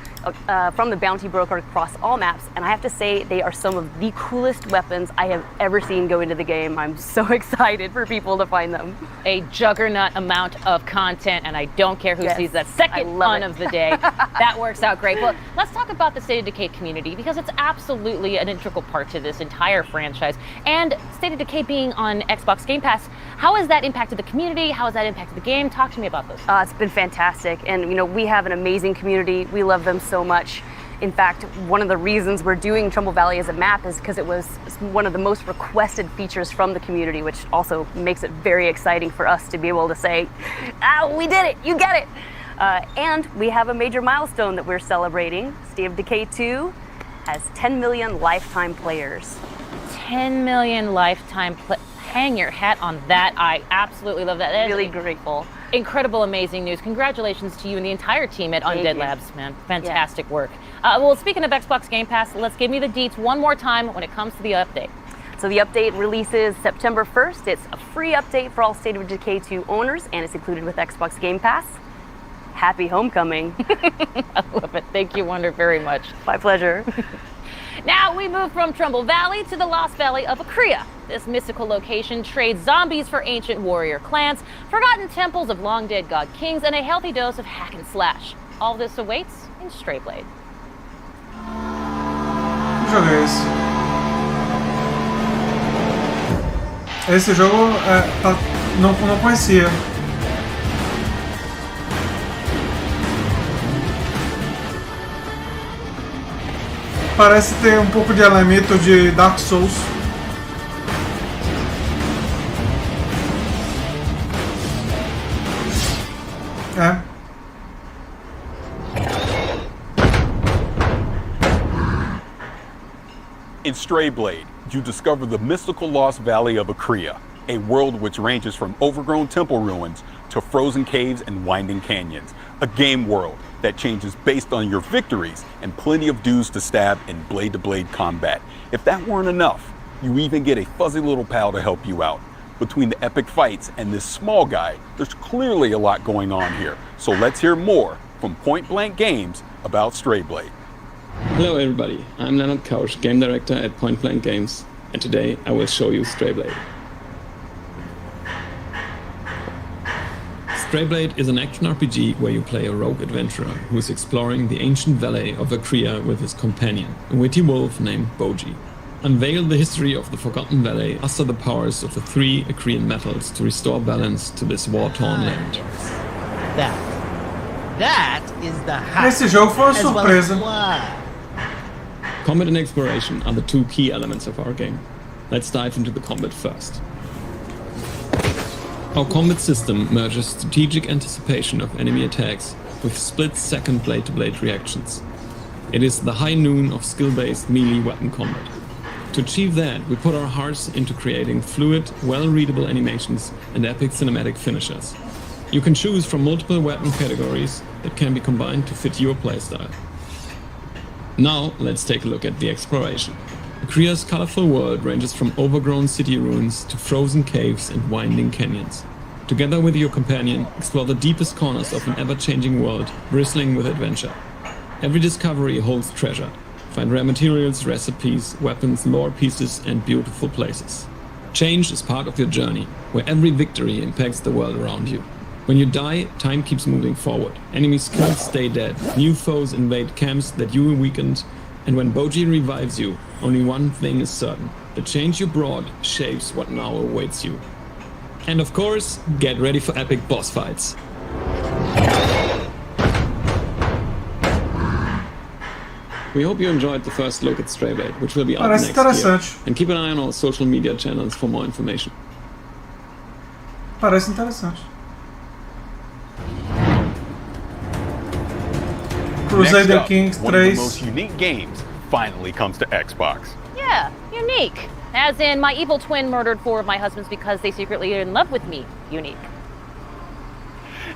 from the bounty broker across all maps. And I have to say, they are some of the coolest weapons I have ever seen go into the game. I'm so excited for people to find them. A juggernaut amount of content, and I don't care who sees that second pun of the day. That works out great. Well, let's talk about the State of Decay community, because it's absolutely an integral part to this entire franchise. And State of Decay being on Xbox Game Pass, how has that impacted the community? How has that impacted the game? Talk to me about those. It's been fantastic, and you know, we have an amazing community. We love them so much. In fact, one of the reasons we're doing Trumbull Valley as a map is because it was one of the most requested features from the community, which also makes it very exciting for us to be able to say, we did it, you get it. And we have a major milestone that we're celebrating. State of Decay 2 has 10 million lifetime players. 10 million lifetime hang your hat on that. I absolutely love that. That really grateful. Incredible, amazing news. Congratulations to you and the entire team at Thank Undead you. Labs, man. Fantastic work. Well, speaking of Xbox Game Pass, let's give me the deets one more time when it comes to the update. So the update releases September 1st. It's a free update for all State of Decay 2 owners, and it's included with Xbox Game Pass. Happy Homecoming. I love it. Thank you, Wonder, very much. My pleasure. Now we move from Trumbull Valley to the Lost Valley of Akria. This mystical location trades zombies for ancient warrior clans, forgotten temples of long-dead god kings, and a healthy dose of hack and slash. All this awaits in Stray Blade. Que jogo é esse? Esse jogo não conhecia. Parece ter um pouco de elemento de Dark Souls. É. In Stray Blade, you discover the mystical lost valley of Akria, a world which ranges from overgrown temple ruins to frozen caves and winding canyons. A game world that changes based on your victories and plenty of dudes to stab in blade-to-blade combat. If that weren't enough, you even get a fuzzy little pal to help you out. Between the epic fights and this small guy, there's clearly a lot going on here. So let's hear more from Point Blank Games about Stray Blade. Hello everybody, I'm Leonard Kausch, Game Director at Point Blank Games, and today I will show you Stray Blade. Stray Blade is an action RPG where you play a rogue adventurer who is exploring the ancient valley of Akria with his companion, a witty wolf named Boji. Unveil the history of the Forgotten Valley, muster the powers of the 3 Akrian metals to restore balance to this war-torn land. That is the heart. Esse jogo foi uma surpresa. Combat and exploration are the 2 key elements of our game. Let's dive into the combat first. Our combat system merges strategic anticipation of enemy attacks with split-second blade-to-blade reactions. It is the high noon of skill-based melee weapon combat. To achieve that, we put our hearts into creating fluid, well-readable animations and epic cinematic finishes. You can choose from multiple weapon categories that can be combined to fit your playstyle. Now, let's take a look at the exploration. Akria's colorful world ranges from overgrown city ruins to frozen caves and winding canyons. Together with your companion, explore the deepest corners of an ever-changing world, bristling with adventure. Every discovery holds treasure. Find rare materials, recipes, weapons, lore pieces, and beautiful places. Change is part of your journey, where every victory impacts the world around you. When you die, time keeps moving forward. Enemies killed stay dead, new foes invade camps that you weakened, and when Boji revives you, only one thing is certain. The change you brought shapes what now awaits you. And of course, get ready for epic boss fights. We hope you enjoyed the first look at Stray Blade, which will be out next year. And keep an eye on our social media channels for more information. Parece interessante. Crusader Kings 3. One of the most unique games finally comes to Xbox. Yeah, unique. As in, my evil twin murdered 4 of my husbands because they secretly are in love with me. Unique.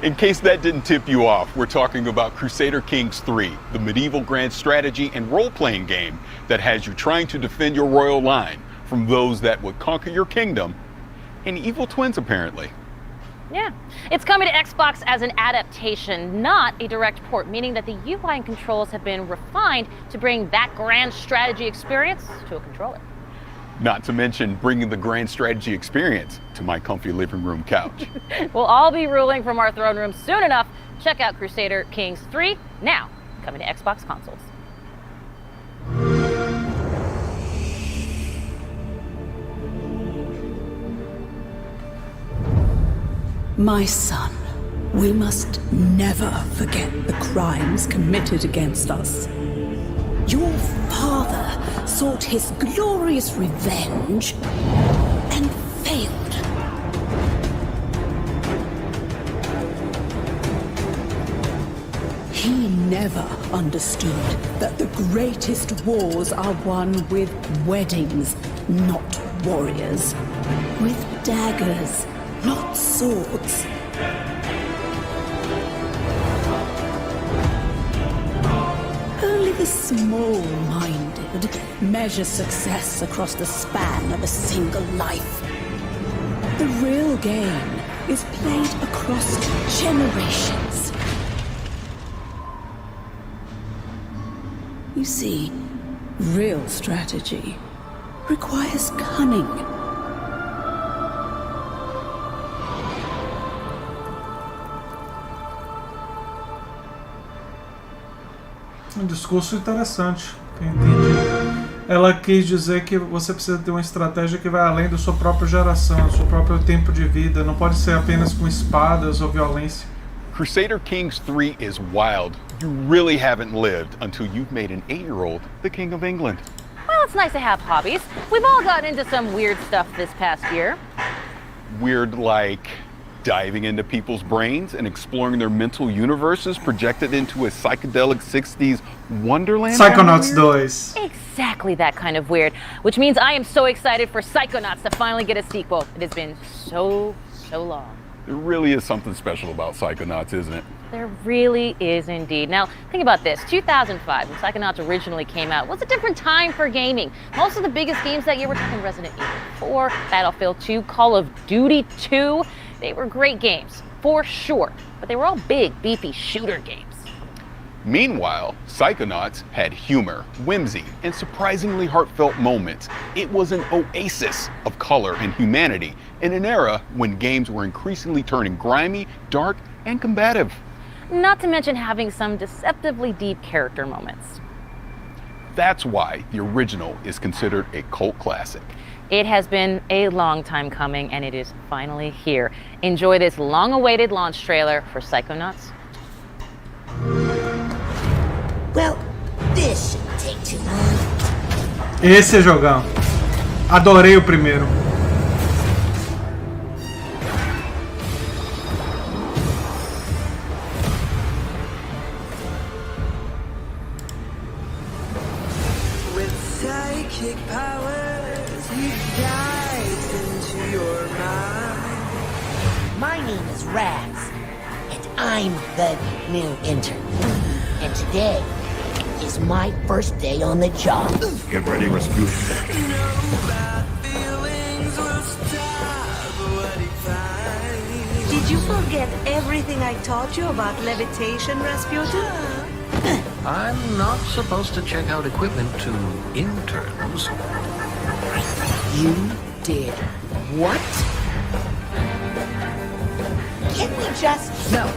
In case that didn't tip you off, we're talking about Crusader Kings 3, the medieval grand strategy and role-playing game that has you trying to defend your royal line from those that would conquer your kingdom, and evil twins apparently. Yeah. It's coming to Xbox as an adaptation, not a direct port, meaning that the UI and controls have been refined to bring that grand strategy experience to a controller. Not to mention bringing the grand strategy experience to my comfy living room couch. We'll all be ruling from our throne room soon enough. Check out Crusader Kings 3, now coming to Xbox consoles. My son, we must never forget the crimes committed against us. Your father sought his glorious revenge and failed. He never understood that the greatest wars are won with weddings, not warriors. With daggers, not swords. Only the small-minded measure success across the span of a single life. The real game is played across generations. You see, real strategy requires cunning. Um discurso interessante, que eu entendi. Ela quis dizer que você precisa ter uma estratégia que vai além da sua própria geração, do seu próprio tempo de vida. Não pode ser apenas com espadas ou violência. Crusader Kings 3 is wild. You really haven't lived until you've made an 8-year-old the King of England. Well, it's nice to have hobbies. We've all gotten into some weird stuff this past year. Weird like diving into people's brains and exploring their mental universes projected into a psychedelic 60s wonderland? Psychonauts 2. Exactly that kind of weird, which means I am so excited for Psychonauts to finally get a sequel. It has been so long. There really is something special about Psychonauts, isn't it? There really is indeed. Now, think about this. 2005, when Psychonauts originally came out, was a different time for gaming. Most of the biggest games that year were talking Resident Evil 4, Battlefield 2, Call of Duty 2. They were great games, for sure, but they were all big, beefy shooter games. Meanwhile, Psychonauts had humor, whimsy, and surprisingly heartfelt moments. It was an oasis of color and humanity in an era when games were increasingly turning grimy, dark, and combative. Not to mention having some deceptively deep character moments. That's why the original is considered a cult classic. It has been a long time coming, and it is finally here. Enjoy this long-awaited launch trailer for Psychonauts. Well, this shouldn't take too long. Esse é jogão. Adorei o primeiro. With psychic powers, he dives into your mind. My name is Raz, and I'm the new intern. And today is my first day on the job. Get ready, Rasputin. Did you forget everything I taught you about levitation, Rasputin? I'm not supposed to check out equipment to interns. You did what? Can we just... No.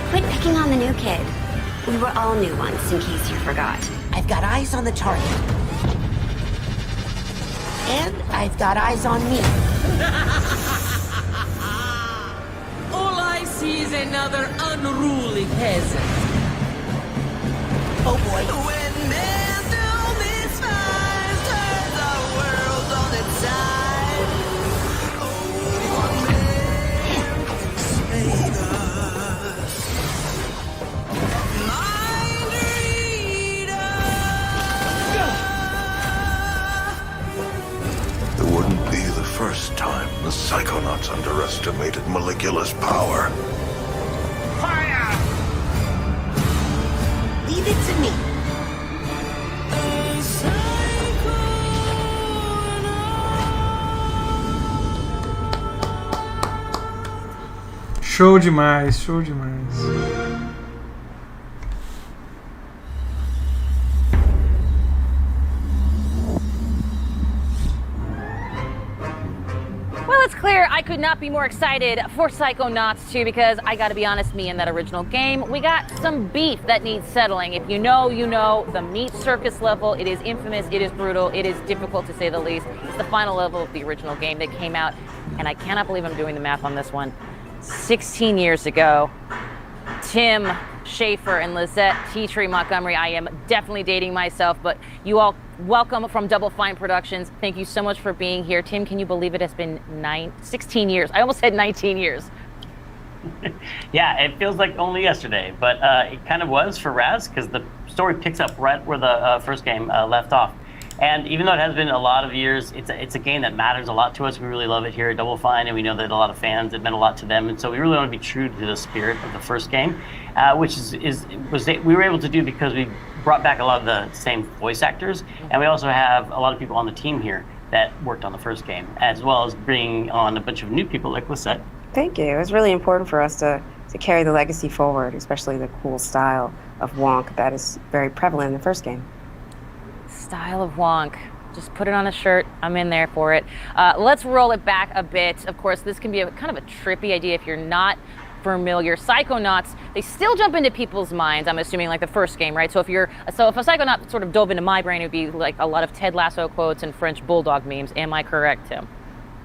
Quit picking on the new kid. We were all new once, in case you forgot. I've got eyes on the target. And I've got eyes on me. All I see is another unruly peasant. Oh boy. When man through misfires turns our world on its side. Only one man can save us. Mind reader. It wouldn't be the first time the Psychonauts underestimated Maligula's power. Fire! Leave it to me. Show demais, show demais. Well, it's clear I could not be more excited for Psychonauts 2 because I gotta be honest, me and that original game, we got some beef that needs settling. If you know, you know. The meat circus level, it is infamous, it is brutal, it is difficult to say the least. It's the final level of the original game that came out, and I cannot believe I'm doing the math on this one. 16 years ago, Tim Schafer and Lizette Teatree Montgomery. I am definitely dating myself, but you all welcome from Double Fine Productions. Thank you so much for being here. Tim, can you believe it has been 16 years? I almost said 19 years. Yeah, it feels like only yesterday, but it kind of was for Raz because the story picks up right where the first game left off. And even though it has been a lot of years, it's a game that matters a lot to us. We really love it here at Double Fine, and we know that a lot of fans, it meant a lot to them. And so we really want to be true to the spirit of the first game, which we were able to do because we brought back a lot of the same voice actors, and we also have a lot of people on the team here that worked on the first game, as well as bringing on a bunch of new people like Lisette. Thank you. It was really important for us to carry the legacy forward, especially the cool style of Wonk that is very prevalent in the first game. Style of Wonk. Just put it on a shirt. I'm in there for it. Let's roll it back a bit. Of course, this can be a kind of a trippy idea if you're not familiar. Psychonauts, they still jump into people's minds, I'm assuming, like the first game, right? So if a Psychonaut sort of dove into my brain, it would be like a lot of Ted Lasso quotes and French Bulldog memes. Am I correct, Tim?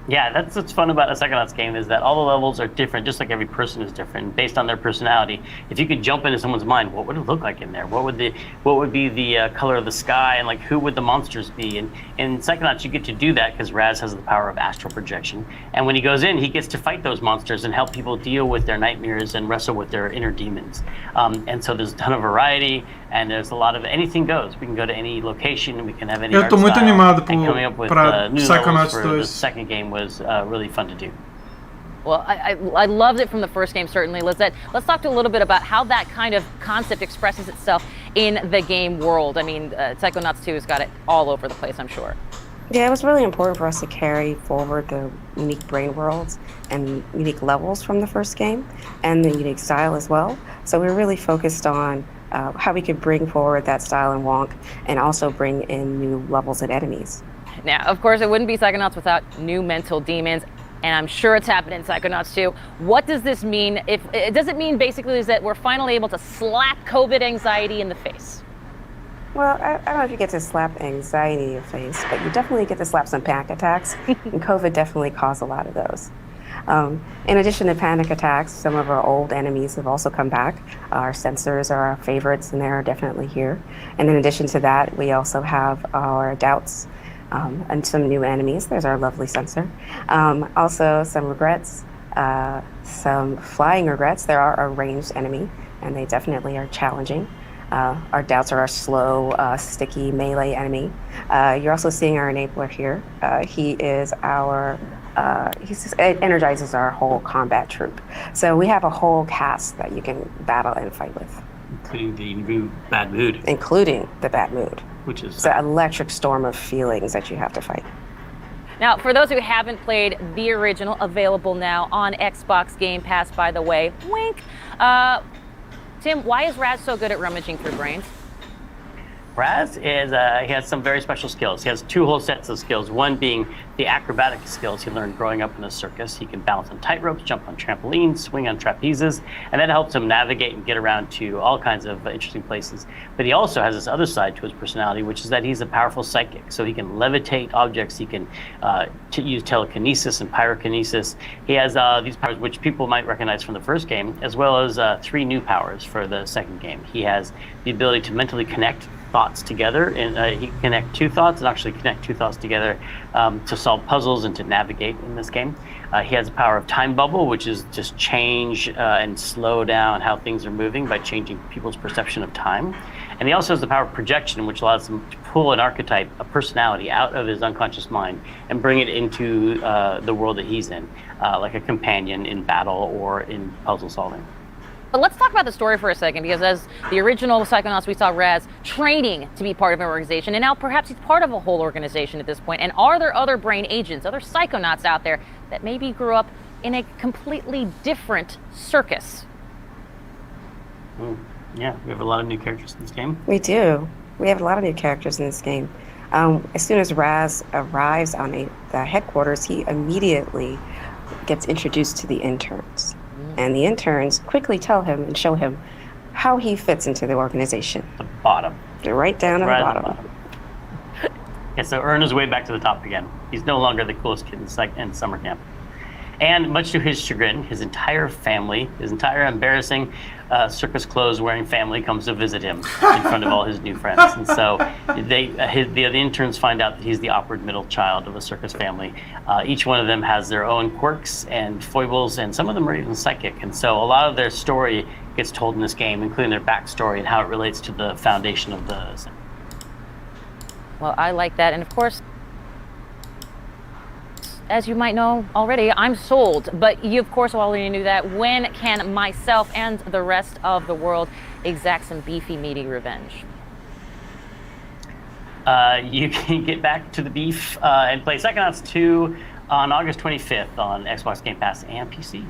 Yeah, that's what's fun about a Psychonauts game is that all the levels are different, just like every person is different, based on their personality. If you could jump into someone's mind, what would it look like in there? What would be the color of the sky, and like who would the monsters be? And in Psychonauts, you get to do that because Raz has the power of astral projection. And when he goes in, he gets to fight those monsters and help people deal with their nightmares and wrestle with their inner demons. And so there's a ton of variety, and there's a lot of anything goes. We can go to any location, and we can have any Eu art tô muito style. animado And coming up with para new Psychonauts levels for 2. the second game was really fun to do. Well, I loved it from the first game, certainly, Lizette. Let's talk a little bit about how that kind of concept expresses itself in the game world. I mean, Psychonauts 2 has got it all over the place, I'm sure. Yeah, it was really important for us to carry forward the unique brain worlds and unique levels from the first game and the unique style as well. So we were really focused on how we could bring forward that style in Wonk and also bring in new levels and enemies. Now, of course, it wouldn't be Psychonauts without new mental demons, and I'm sure it's happening in Psychonauts 2. What does this mean? Does it mean basically is that we're finally able to slap COVID anxiety in the face? Well, I don't know if you get to slap anxiety in your face, but you definitely get to slap some panic attacks, and COVID definitely caused a lot of those. In addition to panic attacks, some of our old enemies have also come back. Our sensors are our favorites, and they're definitely here. And in addition to that, we also have our doubts and some new enemies. There's our lovely sensor. Also, some regrets, some flying regrets. There are a ranged enemy, and they definitely are challenging. Our doubts are our slow, sticky melee enemy. You're also seeing our enabler here. He energizes our whole combat troop. So we have a whole cast that you can battle and fight with. Including the new bad mood. Including the bad mood. Which is it's an electric storm of feelings that you have to fight. Now, for those who haven't played the original, available now on Xbox Game Pass, by the way, wink. Tim, why is Raz so good at rummaging through brains? Raz is he has some very special skills. He has two whole sets of skills. One being the acrobatic skills he learned growing up in a circus. He can balance on tightropes, jump on trampolines, swing on trapezes, and that helps him navigate and get around to all kinds of interesting places. But he also has this other side to his personality, which is that he's a powerful psychic. So he can levitate objects. He can use telekinesis and pyrokinesis. He has these powers which people might recognize from the first game, as well as 3 new powers for the second game. He has the ability to mentally connect thoughts together, and he can connect 2 thoughts and actually connect 2 thoughts together to solve puzzles and to navigate in this game. He has the power of time bubble, which is just change and slow down how things are moving by changing people's perception of time. And he also has the power of projection, which allows him to pull an archetype, a personality, out of his unconscious mind and bring it into the world that he's in, like a companion in battle or in puzzle solving. But let's talk about the story for a second, because as the original Psychonauts, we saw Raz training to be part of an organization, and now perhaps he's part of a whole organization at this point. And are there other brain agents, other Psychonauts out there that maybe grew up in a completely different circus? Yeah, we have a lot of new characters in this game. We do. We have a lot of new characters in this game. As soon as Raz arrives on the headquarters, he immediately gets introduced to the interns. And the interns quickly tell him and show him how he fits into the organization. The bottom. They're right down to the bottom. Yeah, so earn his way back to the top again. He's no longer the coolest kid in summer camp. And much to his chagrin, his entire family, his entire embarrassing circus clothes wearing family comes to visit him in front of all his new friends. And so the interns find out that he's the awkward middle child of a circus family. Each one of them has their own quirks and foibles, and some of them are even psychic. And so a lot of their story gets told in this game, including their backstory and how it relates to the foundation of the... Well, I like that. And of course, as you might know already, I'm sold. But you, of course, already knew that. When can myself and the rest of the world exact some beefy, meaty revenge? You can get back to the beef and play Psychonauts 2 on August 25th on Xbox Game Pass and PC.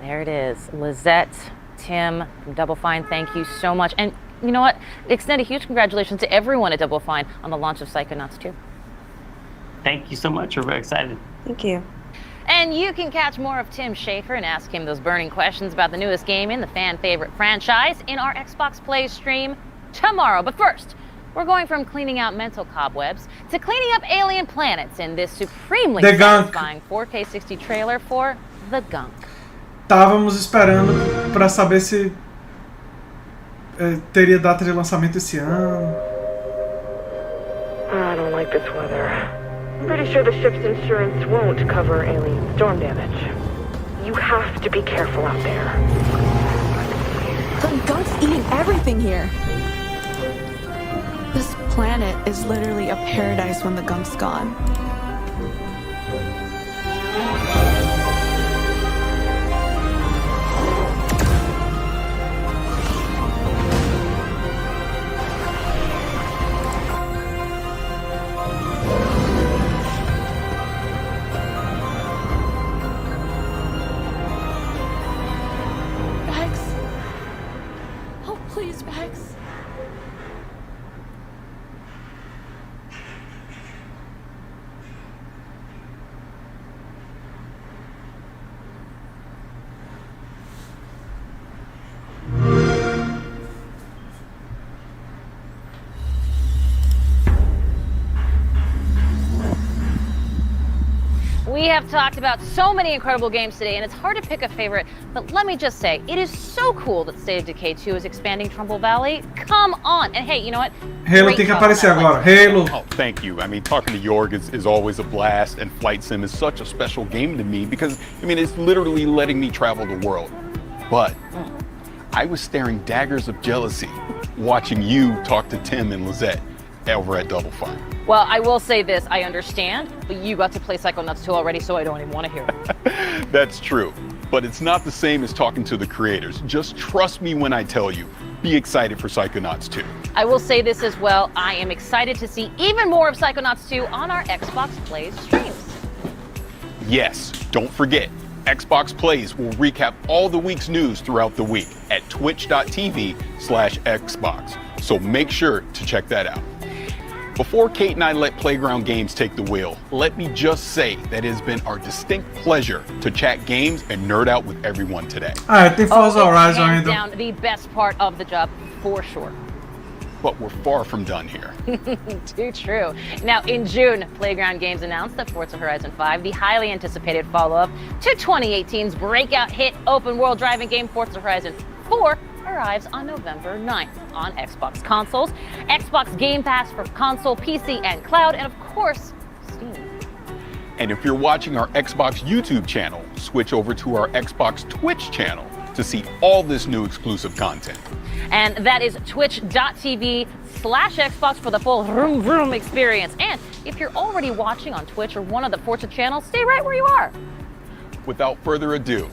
There it is. Lizette, Tim from Double Fine, thank you so much. And you know what? Extend a huge congratulations to everyone at Double Fine on the launch of Psychonauts 2. Thank you so much. We're very excited. Thank you. And you can catch more of Tim Schafer and ask him those burning questions about the newest game in the fan favorite franchise in our Xbox Play stream tomorrow. But first, We're going from cleaning out mental cobwebs to cleaning up alien planets in this supremely The Gunk. satisfying 4K 60 trailer for The Gunk. Estávamos esperando para saber se teria data de lançamento esse ano. I don't like this weather. I'm pretty sure the ship's insurance won't cover alien storm damage. You have to be careful out there. The gunk's eating everything here. This planet is literally a paradise when the gunk's gone. Please, Max. We have talked about so many incredible games today, and it's hard to pick a favorite, but let me just say, it is so cool that State of Decay 2 is expanding Trumbull Valley. Come on! And hey, you know what? Halo Great tem que job on aparecer that agora. one. Halo. Oh, thank you. I mean, talking to Jorg is always a blast, and Flight Sim is such a special game to me because, I mean, it's literally letting me travel the world. But I was staring daggers of jealousy watching you talk to Tim and Lizette over at Double Fine. Well, I will say this, I understand, but you got to play Psychonauts 2 already, so I don't even want to hear it. That's true, but it's not the same as talking to the creators. Just trust me when I tell you, be excited for Psychonauts 2. I will say this as well, I am excited to see even more of Psychonauts 2 on our Xbox Plays streams. Yes, don't forget, Xbox Plays will recap all the week's news throughout the week at twitch.tv/Xbox, so make sure to check that out. Before Kate and I let Playground Games take the wheel, let me just say that it has been our distinct pleasure to chat games and nerd out with everyone today. Tem Forza Horizon hands ainda. down the best part of the job, for sure. But we're far from done here. Too true. Now, in June, Playground Games announced that Forza Horizon 5, the highly anticipated follow-up to 2018's breakout hit open-world driving game Forza Horizon 4, arrives on November 9th on Xbox consoles, Xbox Game Pass for console, PC, and cloud, and of course, Steam. And if you're watching our Xbox YouTube channel, switch over to our Xbox Twitch channel to see all this new exclusive content. And that is twitch.tv/Xbox for the full vroom vroom experience. And if you're already watching on Twitch or one of the Forza channels, stay right where you are. Without further ado,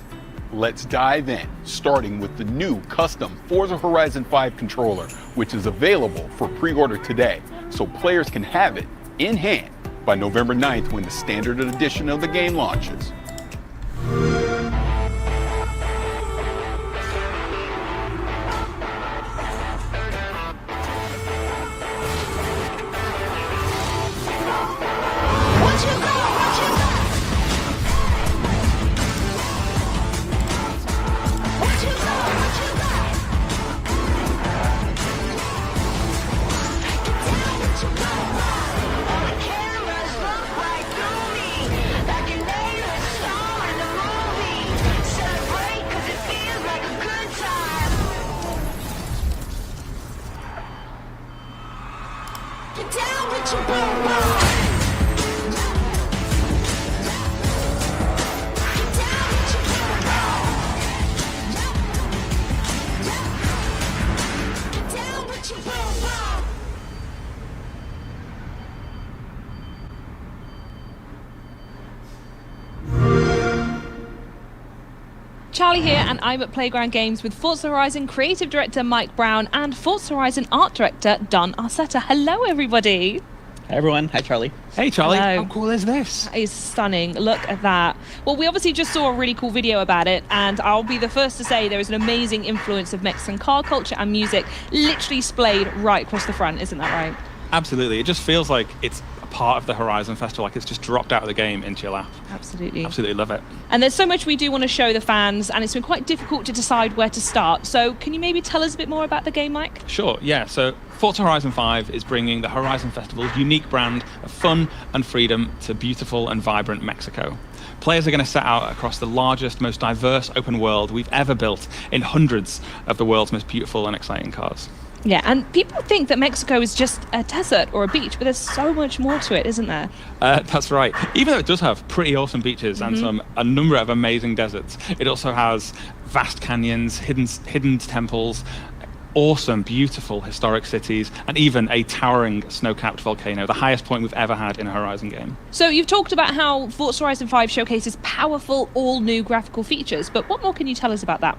let's dive in, starting with the new custom Forza Horizon 5 controller, which is available for pre-order today, so players can have it in hand by November 9th when the standard edition of the game launches. Charlie here, and I'm at Playground Games with Forza Horizon creative director Mike Brown and Forza Horizon art director Don Arcetta. Hello, everybody. Hi, everyone. Hi, Charlie. Hey, Charlie. How cool is this? That is stunning. Look at that. Well, we obviously just saw a really cool video about it, and I'll be the first to say there is an amazing influence of Mexican car culture and music literally splayed right across the front. Isn't that right? Absolutely. It just feels like it's a part of the Horizon Festival, like it's just dropped out of the game into your lap. Absolutely. Absolutely love it. And there's so much we do want to show the fans, and it's been quite difficult to decide where to start. So can you maybe tell us a bit more about the game, Mike? Sure, yeah. So Forza Horizon 5 is bringing the Horizon Festival's unique brand of fun and freedom to beautiful and vibrant Mexico. Players are going to set out across the largest, most diverse open world we've ever built in hundreds of the world's most beautiful and exciting cars. Yeah, and people think that Mexico is just a desert or a beach, but there's so much more to it, isn't there? That's right. Even though it does have pretty awesome beaches and a number of amazing deserts, it also has vast canyons, hidden temples, awesome, beautiful historic cities, and even a towering snow-capped volcano, the highest point we've ever had in a Horizon game. So you've talked about how Forza Horizon 5 showcases powerful, all-new graphical features, but what more can you tell us about that?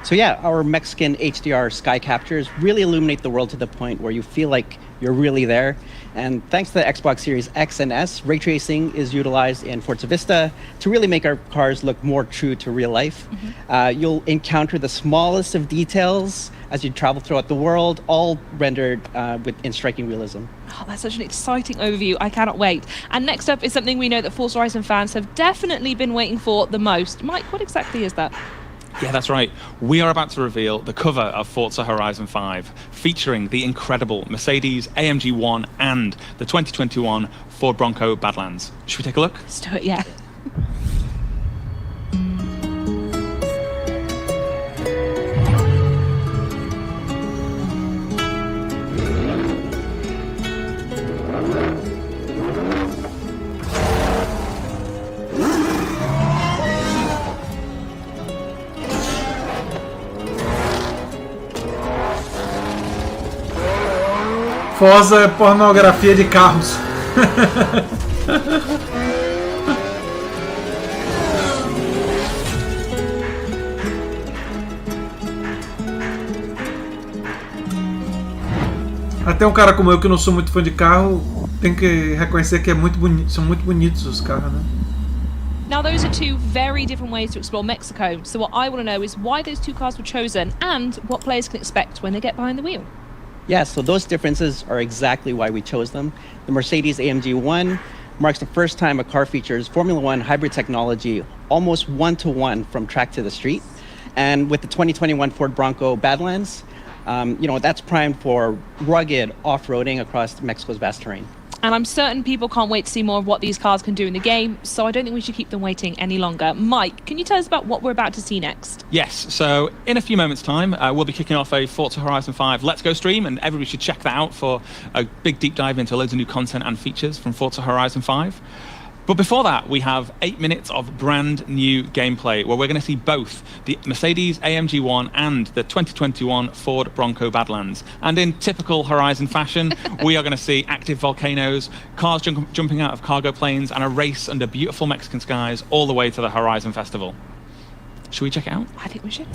So yeah, our Mexican HDR sky captures really illuminate the world to the point where you feel like you're really there. And thanks to the Xbox Series X and S, ray tracing is utilized in Forza Vista to really make our cars look more true to real life. You'll encounter the smallest of details as you travel throughout the world, all rendered in striking realism. Oh, that's such an exciting overview. I cannot wait. And next up is something we know that Forza Horizon fans have definitely been waiting for the most. Mike, what exactly is that? Yeah, that's right. We are about to reveal the cover of Forza Horizon 5, featuring the incredible Mercedes AMG 1 and the 2021 Ford Bronco Badlands. Should we take a look? Let's do it, yeah. Forza é pornografia de carros. Até um cara como eu que não sou muito fã de carro tem que reconhecer que são muito bonitos os carros, né? Now, those are two very different ways to explore Mexico. So what I want to know is why those two cars were chosen and what players can expect when they get behind the wheel. Yeah, so those differences are exactly why we chose them. The Mercedes AMG 1 marks the first time a car features Formula One hybrid technology almost one-to-one from track to the street. And with the 2021 Ford Bronco Badlands, that's primed for rugged off-roading across Mexico's vast terrain. And I'm certain people can't wait to see more of what these cars can do in the game, so I don't think we should keep them waiting any longer. Mike, can you tell us about what we're about to see next? Yes, so in a few moments' time, we'll be kicking off a Forza Horizon 5 Let's Go stream, and everybody should check that out for a big deep dive into loads of new content and features from Forza Horizon 5. But before that, we have 8 minutes of brand new gameplay where we're going to see both the Mercedes AMG 1 and the 2021 Ford Bronco Badlands. And in typical Horizon fashion, we are going to see active volcanoes, cars jumping out of cargo planes, and a race under beautiful Mexican skies all the way to the Horizon Festival. Should we check it out? I think we should.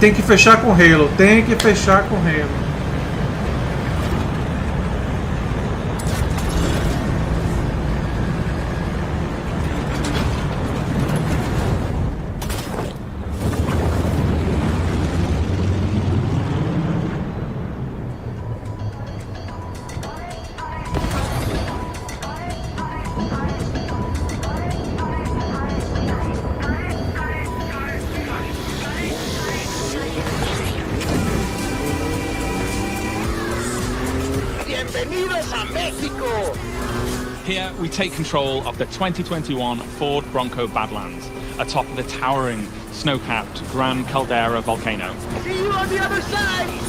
Tem que fechar com Halo, tem que fechar com Halo. Here we take control of the 2021 Ford Bronco Badlands, atop the towering, snow-capped Gran Caldera volcano. See you on the other side!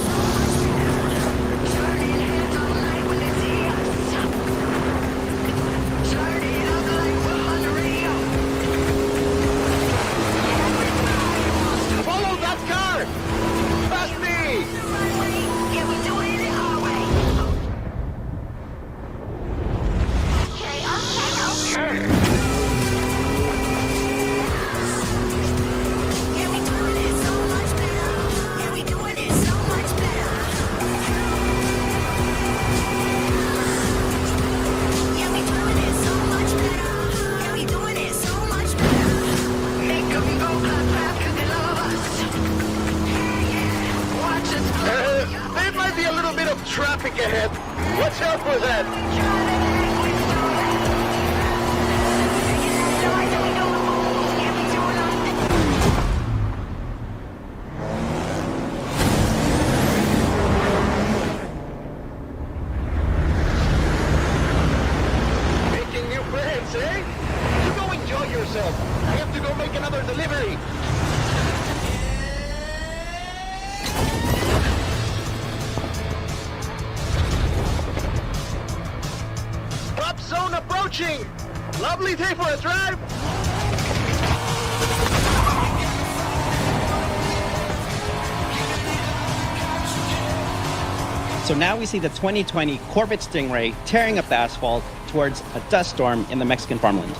little bit of traffic ahead. Watch out for that. Making new friends, eh? You go enjoy yourself. I have to go make another delivery. Drop zone approaching! Lovely day for a drive! So now we see the 2020 Corvette Stingray tearing up the asphalt towards a dust storm in the Mexican farmland.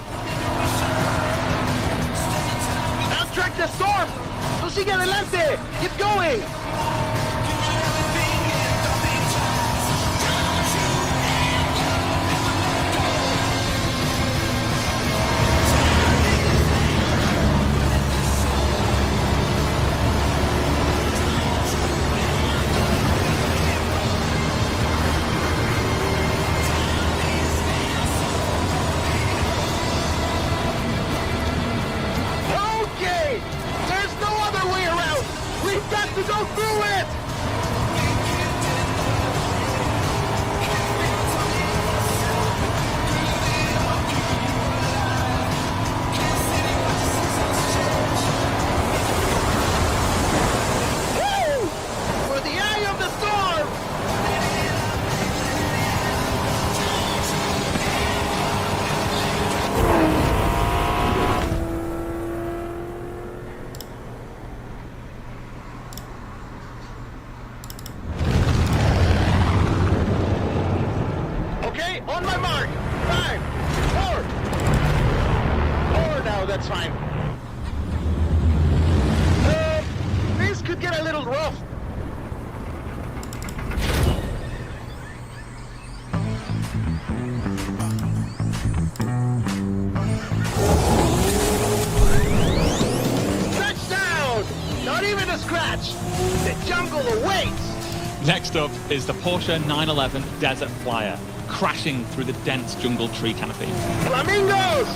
Outtrack the storm! Tú sigue adelante! Keep going! Okay! There's no other way around! We've got to go through it! Woo! For the eye of the storm! Okay, on my mark. 5, 4. 4 now, that's fine. This could get a little rough. Touchdown! Not even a scratch. The jungle awaits. Next up is the Porsche 911 Desert Flyer, crashing through the dense jungle tree canopy. Flamingos!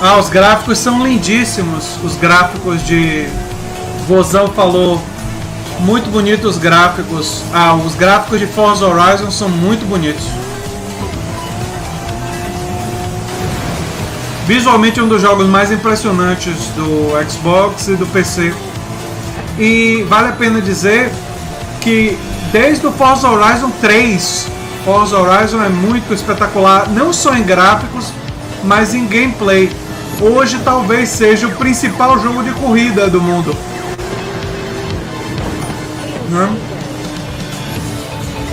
Ah, os gráficos são lindíssimos. Os gráficos de... Vozão falou. Muito bonitos os gráficos. Ah, os gráficos de Forza Horizon são muito bonitos. Visualmente um dos jogos mais impressionantes do Xbox e do PC. E vale a pena dizer que desde o Forza Horizon 3, Forza Horizon é muito espetacular, não só em gráficos, mas em gameplay. Hoje talvez seja o principal jogo de corrida do mundo. Né?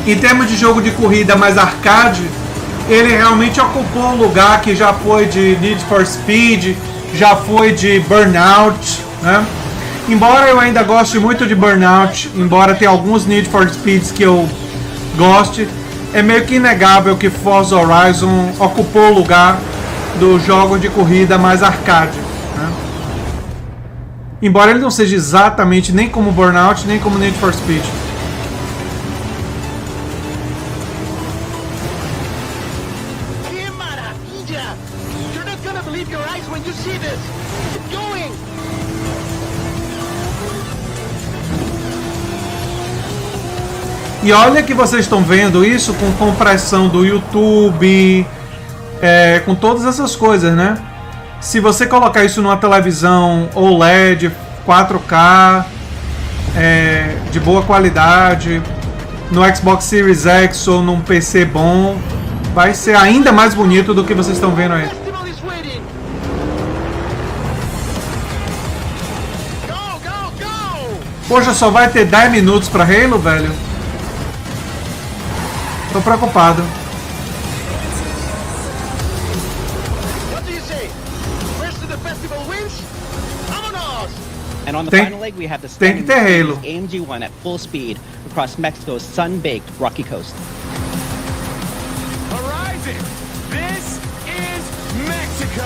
Em termos de jogo de corrida mais arcade, ele realmente ocupou um lugar que já foi de Need for Speed, já foi de Burnout, né? Embora eu ainda goste muito de Burnout, embora tenha alguns Need for Speeds que eu goste, é meio que inegável que Forza Horizon ocupou o lugar do jogo de corrida mais arcade, né? Embora ele não seja exatamente nem como Burnout, nem como Need for Speed. ¡Qué maravilla! You're not gonna believe your eyes when you see this. Keep going. E olha que vocês estão vendo isso com compressão do YouTube, com todas essas coisas, né? Se você colocar isso numa televisão OLED 4K, de boa qualidade, no Xbox Series X ou num PC bom, vai ser ainda mais bonito do que vocês estão vendo aí. Poxa, só vai ter 10 minutos pra Halo, velho? Tô preocupado. And on the final leg, we have the tem que ter Halo. AMG 1 at full speed across Mexico's sun-baked rocky coast. Horizon, This is Mexico.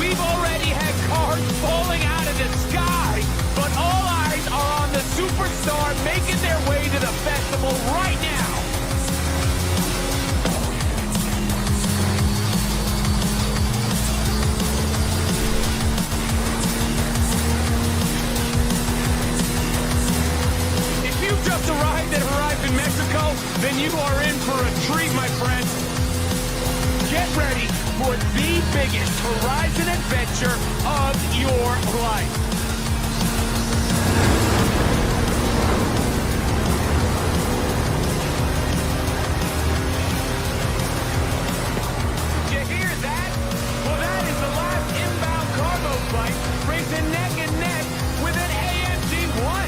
We've already had cars falling out of the sky, but all eyes are on the superstar making their way to the festival right now. If you've just arrived at Horizon Mexico, then you are in for a treat, my friends. Get ready for the biggest Horizon adventure of your life. Did you hear that? Well, that is the last inbound cargo flight racing neck and neck with an AMG-1.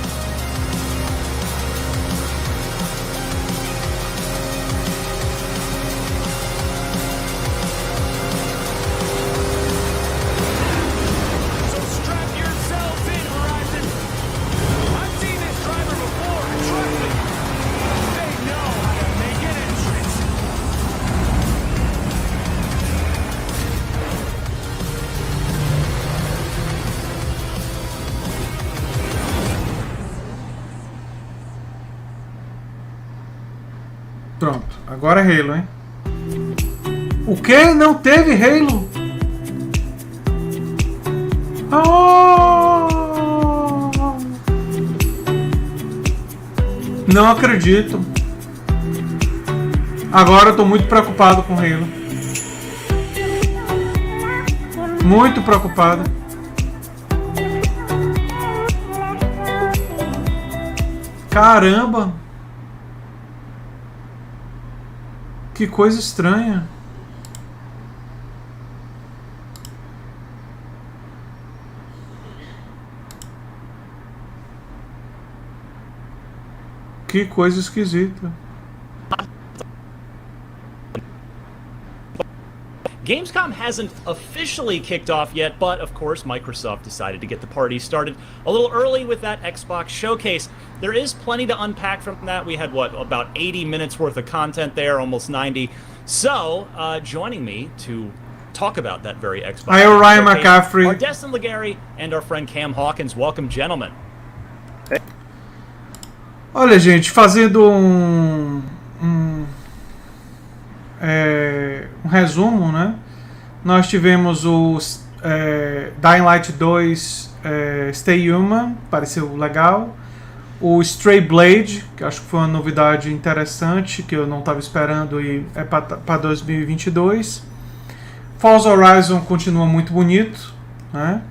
Pronto, agora é Halo, hein? O que? Não teve Halo? Não acredito. Agora eu tô muito preocupado com Halo. Muito preocupado. Caramba! Que coisa estranha. Que coisa esquisita. Gamescom hasn't officially kicked off yet, but of course Microsoft decided to get the party started a little early with that Xbox showcase. There is plenty to unpack from that. We had, what, about 80 minutes worth of content there, almost 90. So, joining me to talk about that very Xbox Hi, Ryan showcase McCaffrey. are Destin Legary and our friend Cam Hawkins. Welcome, gentlemen. Olha, gente, fazendo um resumo, né? Nós tivemos o Dying Light 2 Stay Human, pareceu legal. O Stray Blade, que acho que foi uma novidade interessante, que eu não estava esperando e é para 2022. Forza Horizon continua muito bonito, né?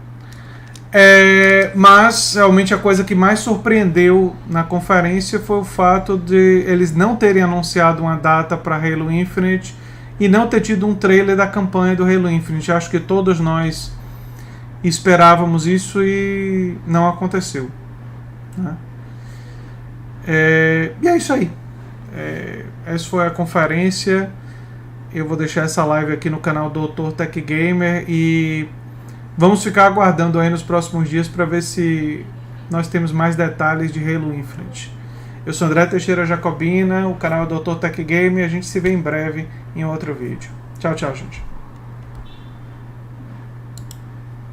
Mas realmente a coisa que mais surpreendeu na conferência foi o fato de eles não terem anunciado uma data para Halo Infinite e não ter tido um trailer da campanha do Halo Infinite. Acho que todos nós esperávamos isso e não aconteceu, né? E é isso aí. Essa foi a conferência. Eu vou deixar essa live aqui no canal do Dr. Tech Gamer e vamos ficar aguardando aí nos próximos dias para ver se nós temos mais detalhes de Halo Infinite. Eu sou André Teixeira Jacobina, o canal é Dr. Tech Gamer e a gente se vê em breve em outro vídeo. Tchau, tchau, gente.